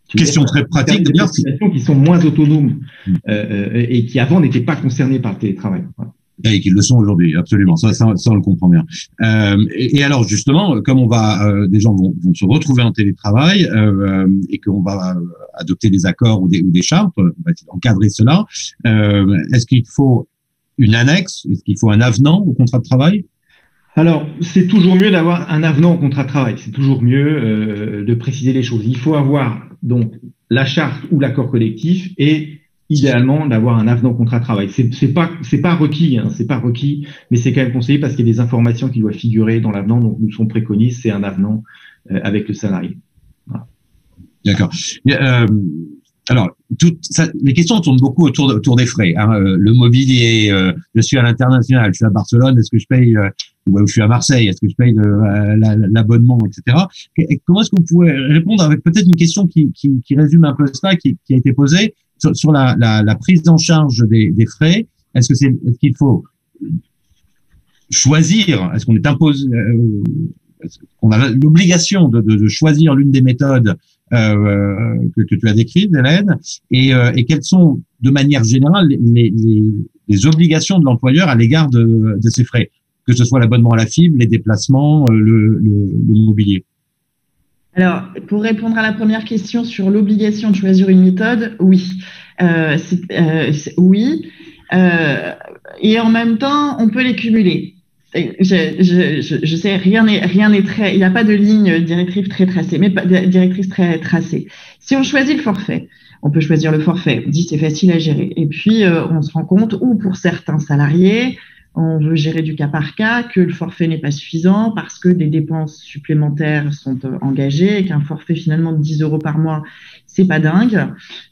Question très pratique d'ailleurs. Des populations qui sont moins autonomes et qui avant n'étaient pas concernées par le télétravail. Voilà. Et qu'ils le sont aujourd'hui, absolument. Ça, on le comprend bien. Et alors, justement, comme des gens vont se retrouver en télétravail et qu'on va adopter des accords ou des chartes, on va encadrer cela. Est-ce qu'il faut une annexe? Est-ce qu'il faut un avenant au contrat de travail? Alors, c'est toujours mieux d'avoir un avenant au contrat de travail. C'est toujours mieux de préciser les choses. Il faut avoir donc la charte ou l'accord collectif et idéalement d'avoir un avenant au contrat de travail. C'est pas requis, c'est pas requis, mais c'est quand même conseillé parce qu'il y a des informations qui doivent figurer dans l'avenant. Donc nous sont préconisés, c'est un avenant avec le salarié. Voilà. D'accord. Alors, les questions tournent beaucoup autour des frais. Le mobilier, je suis à l'international, je suis à Barcelone, est-ce que je paye, ou je suis à Marseille, est-ce que je paye l'abonnement, etc. Comment est-ce que vous pouvez répondre avec peut-être une question qui résume un peu cela, qui a été posée sur la prise en charge des frais? Est-ce qu'il faut choisir, est-ce qu'on est imposé, on a l'obligation de choisir l'une des méthodes que tu as décrites, Hélène, et quelles sont, de manière générale, les obligations de l'employeur à l'égard de ces frais, que ce soit l'abonnement à la fibre, les déplacements, le mobilier. Alors, pour répondre à la première question sur l'obligation de choisir une méthode, oui. Oui. Et en même temps, on peut les cumuler. Je sais, rien n'est très, il n'y a pas de ligne directrice très tracée, mais pas directrice très tracée. Si on choisit le forfait, on peut choisir le forfait. On dit c'est facile à gérer. Et puis, on se rend compte, ou pour certains salariés, on veut gérer du cas par cas, que le forfait n'est pas suffisant parce que des dépenses supplémentaires sont engagées et qu'un forfait finalement de 10 € par mois, c'est pas dingue.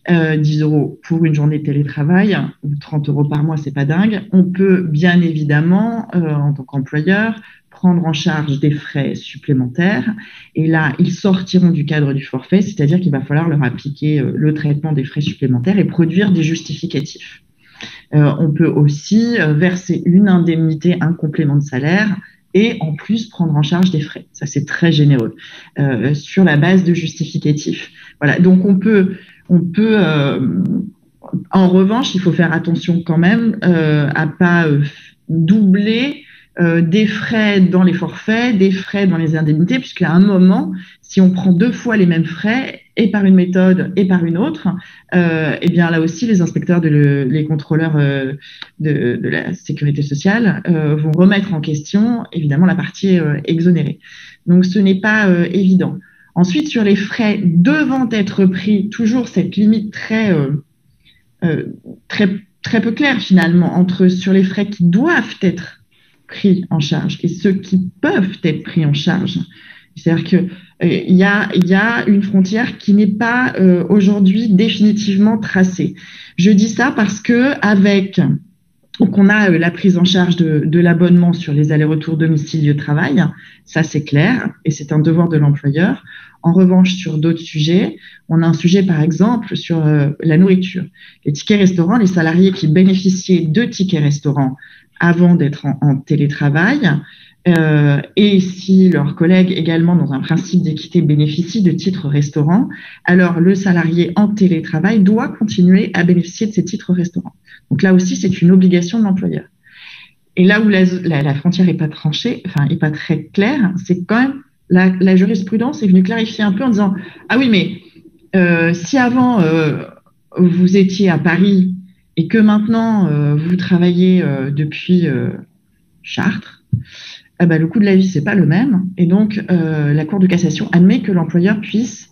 10 € pour une journée de télétravail ou 30 € par mois, c'est pas dingue. On peut bien évidemment, en tant qu'employeur, prendre en charge des frais supplémentaires. Et là, ils sortiront du cadre du forfait, c'est-à-dire qu'il va falloir leur appliquer le traitement des frais supplémentaires et produire des justificatifs. On peut aussi verser une indemnité, un complément de salaire et en plus prendre en charge des frais. Ça, c'est très généreux sur la base de justificatifs. Voilà. Donc, on peut. En revanche, il faut faire attention quand même à pas doubler des frais dans les forfaits, des frais dans les indemnités, puisqu'à un moment, si on prend 2 fois les mêmes frais, et par une méthode et par une autre, eh bien là aussi, les inspecteurs, les contrôleurs de la sécurité sociale vont remettre en question, évidemment, la partie exonérée. Donc, ce n'est pas évident. Ensuite, sur les frais devant être pris, toujours cette limite très peu claire, finalement, sur les frais qui doivent être pris en charge et ceux qui peuvent être pris en charge. C'est-à-dire que il y a une frontière qui n'est pas aujourd'hui définitivement tracée. Je dis ça parce que donc on a la prise en charge de l'abonnement sur les allers-retours domicile-lieu-travail, ça c'est clair et c'est un devoir de l'employeur. En revanche, sur d'autres sujets, on a un sujet par exemple sur la nourriture. Les tickets restaurants, les salariés qui bénéficiaient de tickets restaurants avant d'être en télétravail, et si leurs collègues également, dans un principe d'équité, bénéficient de titres restaurants, alors le salarié en télétravail doit continuer à bénéficier de ces titres restaurants. Donc là aussi, c'est une obligation de l'employeur. Et là où la frontière n'est pas tranchée, enfin, n'est pas très claire, c'est quand même la jurisprudence est venue clarifier un peu en disant « Ah oui, mais si avant vous étiez à Paris et que maintenant vous travaillez depuis Chartres, le coût de la vie, c'est pas le même. Et donc, la Cour de cassation admet que l'employeur puisse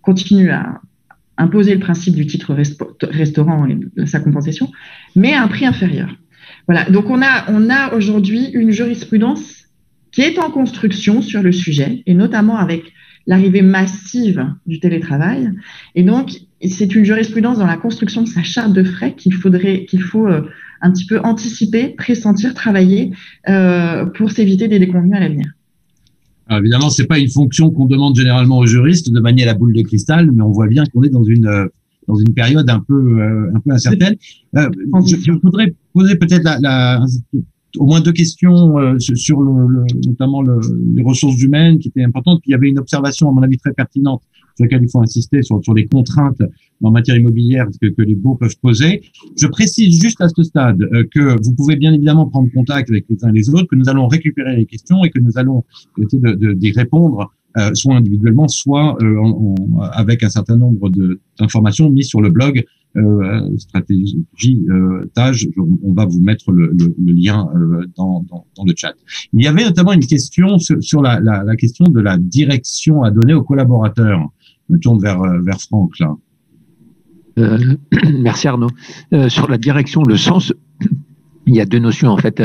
continuer à imposer le principe du titre restaurant et de sa compensation, mais à un prix inférieur. Voilà. Donc, on a aujourd'hui une jurisprudence qui est en construction sur le sujet, et notamment avec l'arrivée massive du télétravail. Et donc, c'est une jurisprudence dans la construction de sa charte de frais qu'il faut un petit peu anticiper, pressentir, travailler pour s'éviter des déconvenues à l'avenir. Alors évidemment, c'est pas une fonction qu'on demande généralement aux juristes de manier la boule de cristal, mais on voit bien qu'on est dans une période un peu incertaine. Je voudrais poser peut-être au moins 2 questions sur notamment les ressources humaines qui étaient importantes. Puis il y avait une observation, à mon avis, très pertinente sur laquelle il faut insister sur les contraintes en matière immobilière que les baux peuvent poser. Je précise juste à ce stade que vous pouvez bien évidemment prendre contact avec les uns et les autres, que nous allons récupérer les questions et que nous allons essayer d'y répondre soit individuellement, soit avec un certain nombre d'informations mises sur le blog stratégie TAGE. On va vous mettre le lien dans le chat. Il y avait notamment une question sur la question de la direction à donner aux collaborateurs. Je me tourne vers Franck là. Merci Arnaud. Sur la direction, le sens, il y a 2 notions en fait.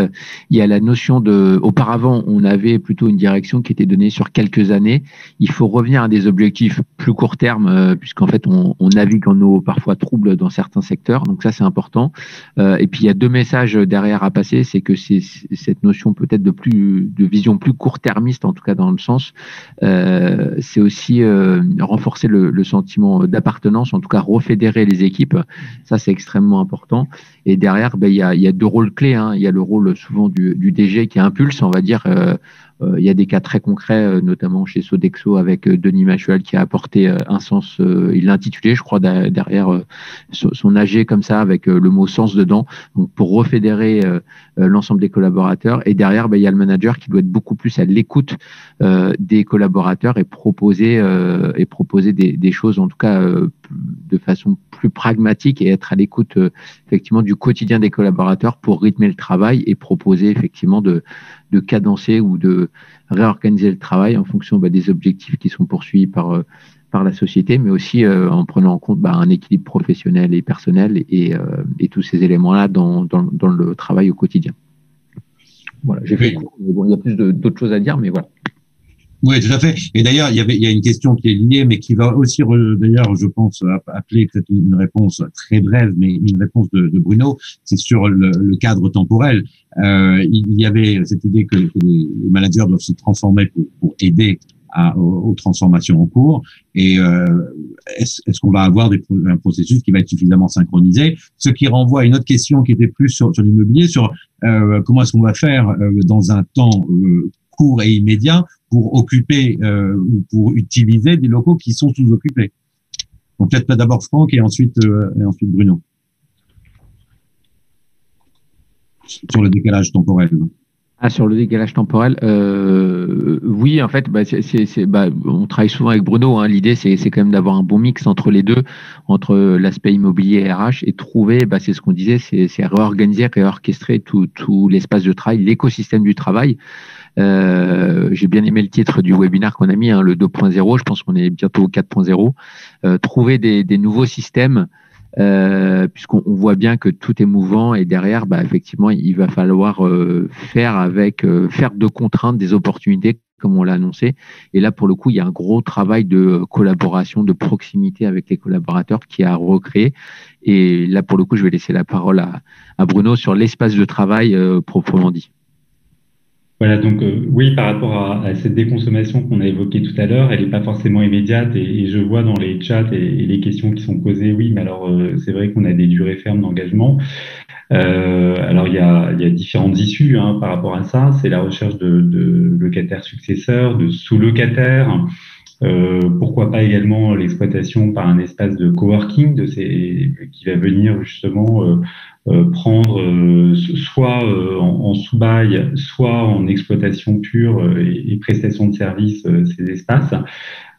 Il y a la notion auparavant, on avait plutôt une direction qui était donnée sur quelques années. Il faut revenir à des objectifs plus court terme, puisqu'en fait on navigue en eau parfois troubles dans certains secteurs. Donc ça c'est important. Et puis il y a 2 messages derrière à passer, c'est que c'est cette notion peut-être de vision plus court-termiste, en tout cas dans le sens. C'est aussi renforcer le sentiment d'appartenance, en tout cas refédérer les équipes. Ça c'est extrêmement important. Et derrière, il y a 2 rôles clés. Il y a le rôle souvent du DG qui impulse, on va dire, il y a des cas très concrets, notamment chez Sodexo avec Denis Machuel qui a apporté un sens, il l'a intitulé, je crois, derrière son AG comme ça, avec le mot sens dedans, donc pour refédérer l'ensemble des collaborateurs. Et derrière, il y a le manager qui doit être beaucoup plus à l'écoute des collaborateurs et proposer des choses, en tout cas de façon plus pragmatique, et être à l'écoute effectivement du quotidien des collaborateurs pour rythmer le travail et proposer effectivement de cadencer ou de réorganiser le travail en fonction des objectifs qui sont poursuivis par la société, mais aussi en prenant en compte un équilibre professionnel et personnel et tous ces éléments-là dans le travail au quotidien. Voilà, j'ai fait court, mais bon, il y a plus d'autres choses à dire, mais voilà. Oui, tout à fait. Et d'ailleurs, il y a une question qui est liée, mais qui va aussi, d'ailleurs, je pense, appeler peut-être une réponse très brève, mais une réponse de Bruno. C'est sur le cadre temporel. Il y avait cette idée que les managers doivent se transformer pour aider aux transformations en cours. Et est-ce qu'on va avoir un processus qui va être suffisamment synchronisé? Ce qui renvoie à une autre question qui était plus sur l'immobilier, sur comment est-ce qu'on va faire dans un temps court et immédiat pour occuper ou pour utiliser des locaux qui sont sous-occupés. Donc peut-être pas d'abord Franck et ensuite Bruno. Sur le décalage temporel. Sur le décalage temporel, oui, en fait, on travaille souvent avec Bruno. Hein, l'idée, c'est quand même d'avoir un bon mix entre les deux, entre l'aspect immobilier et RH, et trouver, c'est ce qu'on disait, c'est réorganiser, réorchestrer tout l'espace de travail, l'écosystème du travail. J'ai bien aimé le titre du webinaire qu'on a mis, le 2.0. Je pense qu'on est bientôt au 4.0. Trouver des nouveaux systèmes. Puisqu'on voit bien que tout est mouvant et derrière, effectivement, il va falloir faire de contraintes des opportunités, comme on l'a annoncé. Et là, pour le coup, il y a un gros travail de collaboration, de proximité avec les collaborateurs qui est à recréer. Et là, pour le coup, je vais laisser la parole à Bruno sur l'espace de travail proprement dit. Voilà, donc oui, par rapport à cette déconsommation qu'on a évoquée tout à l'heure, elle n'est pas forcément immédiate et je vois dans les chats et les questions qui sont posées, oui, mais alors c'est vrai qu'on a des durées fermes d'engagement. Alors il y a différentes issues par rapport à ça. C'est la recherche de locataires successeurs, de sous-locataires. Pourquoi pas également l'exploitation par un espace de coworking qui va venir justement prendre soit en sous-bail, soit en exploitation pure et prestation de services ces espaces.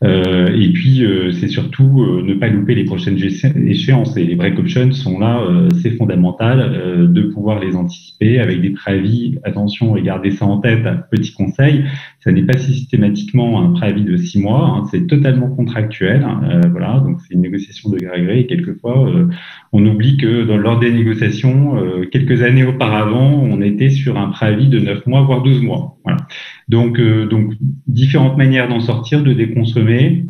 Et puis, c'est surtout ne pas louper les prochaines échéances. Et les break options sont là, c'est fondamental de pouvoir les anticiper avec des préavis. Attention, et gardez ça en tête, petit conseil, ça n'est pas systématiquement un préavis de 6 mois, c'est totalement contractuel. Voilà, donc c'est une négociation de gré à gré. Et quelquefois, on oublie que lors des négociations, quelques années auparavant, on était sur un préavis de 9 mois, voire 12 mois. Voilà. Donc différentes manières d'en sortir, de déconsommer,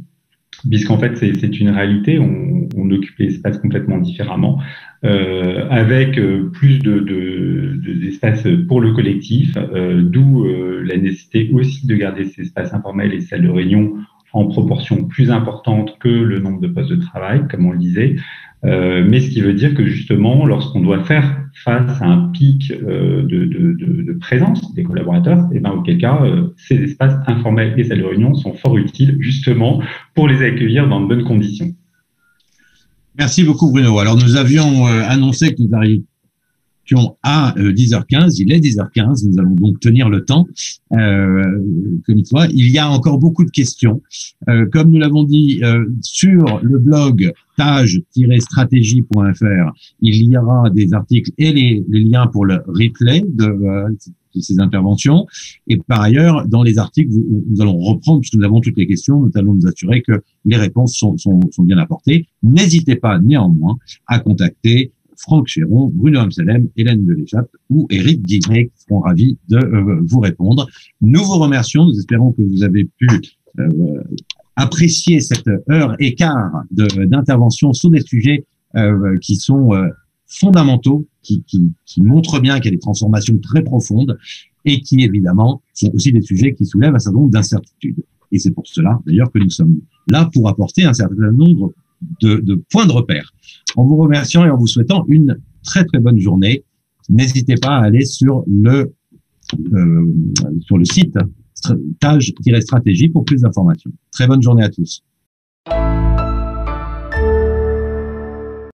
puisqu'en fait c'est une réalité, on occupe l'espace complètement différemment, avec plus d'espace pour le collectif, d'où la nécessité aussi de garder ces espaces informels et salles de réunion en proportion plus importante que le nombre de postes de travail, comme on le disait. Mais ce qui veut dire que justement, lorsqu'on doit faire face à un pic de présence des collaborateurs, auquel cas, ces espaces informels et salles de réunion sont fort utiles justement pour les accueillir dans de bonnes conditions. Merci beaucoup Bruno. Alors nous avions annoncé que nous arrivions à 10h15, il est 10h15, nous allons donc tenir le temps. Comme une fois, il y a encore beaucoup de questions. Comme nous l'avons dit, sur le blog tage-stratégie.fr, il y aura des articles et les liens pour le replay de ces interventions. Et par ailleurs, dans les articles, nous allons reprendre, puisque nous avons toutes les questions, nous allons nous assurer que les réponses sont bien apportées. N'hésitez pas néanmoins à contacter Franck Chéron, Bruno Amsalem, Hélène Deléchappe ou Éric Guillet qui seront ravis de vous répondre. Nous vous remercions, nous espérons que vous avez pu apprécier cette heure et quart d'intervention sur des sujets qui sont fondamentaux, qui montrent bien qu'il y a des transformations très profondes et qui évidemment sont aussi des sujets qui soulèvent un certain nombre d'incertitudes. Et c'est pour cela d'ailleurs que nous sommes là pour apporter un certain nombre de points de repère. En vous remerciant et en vous souhaitant une très très bonne journée, n'hésitez pas à aller sur le site tage-stratégie pour plus d'informations. Très bonne journée à tous.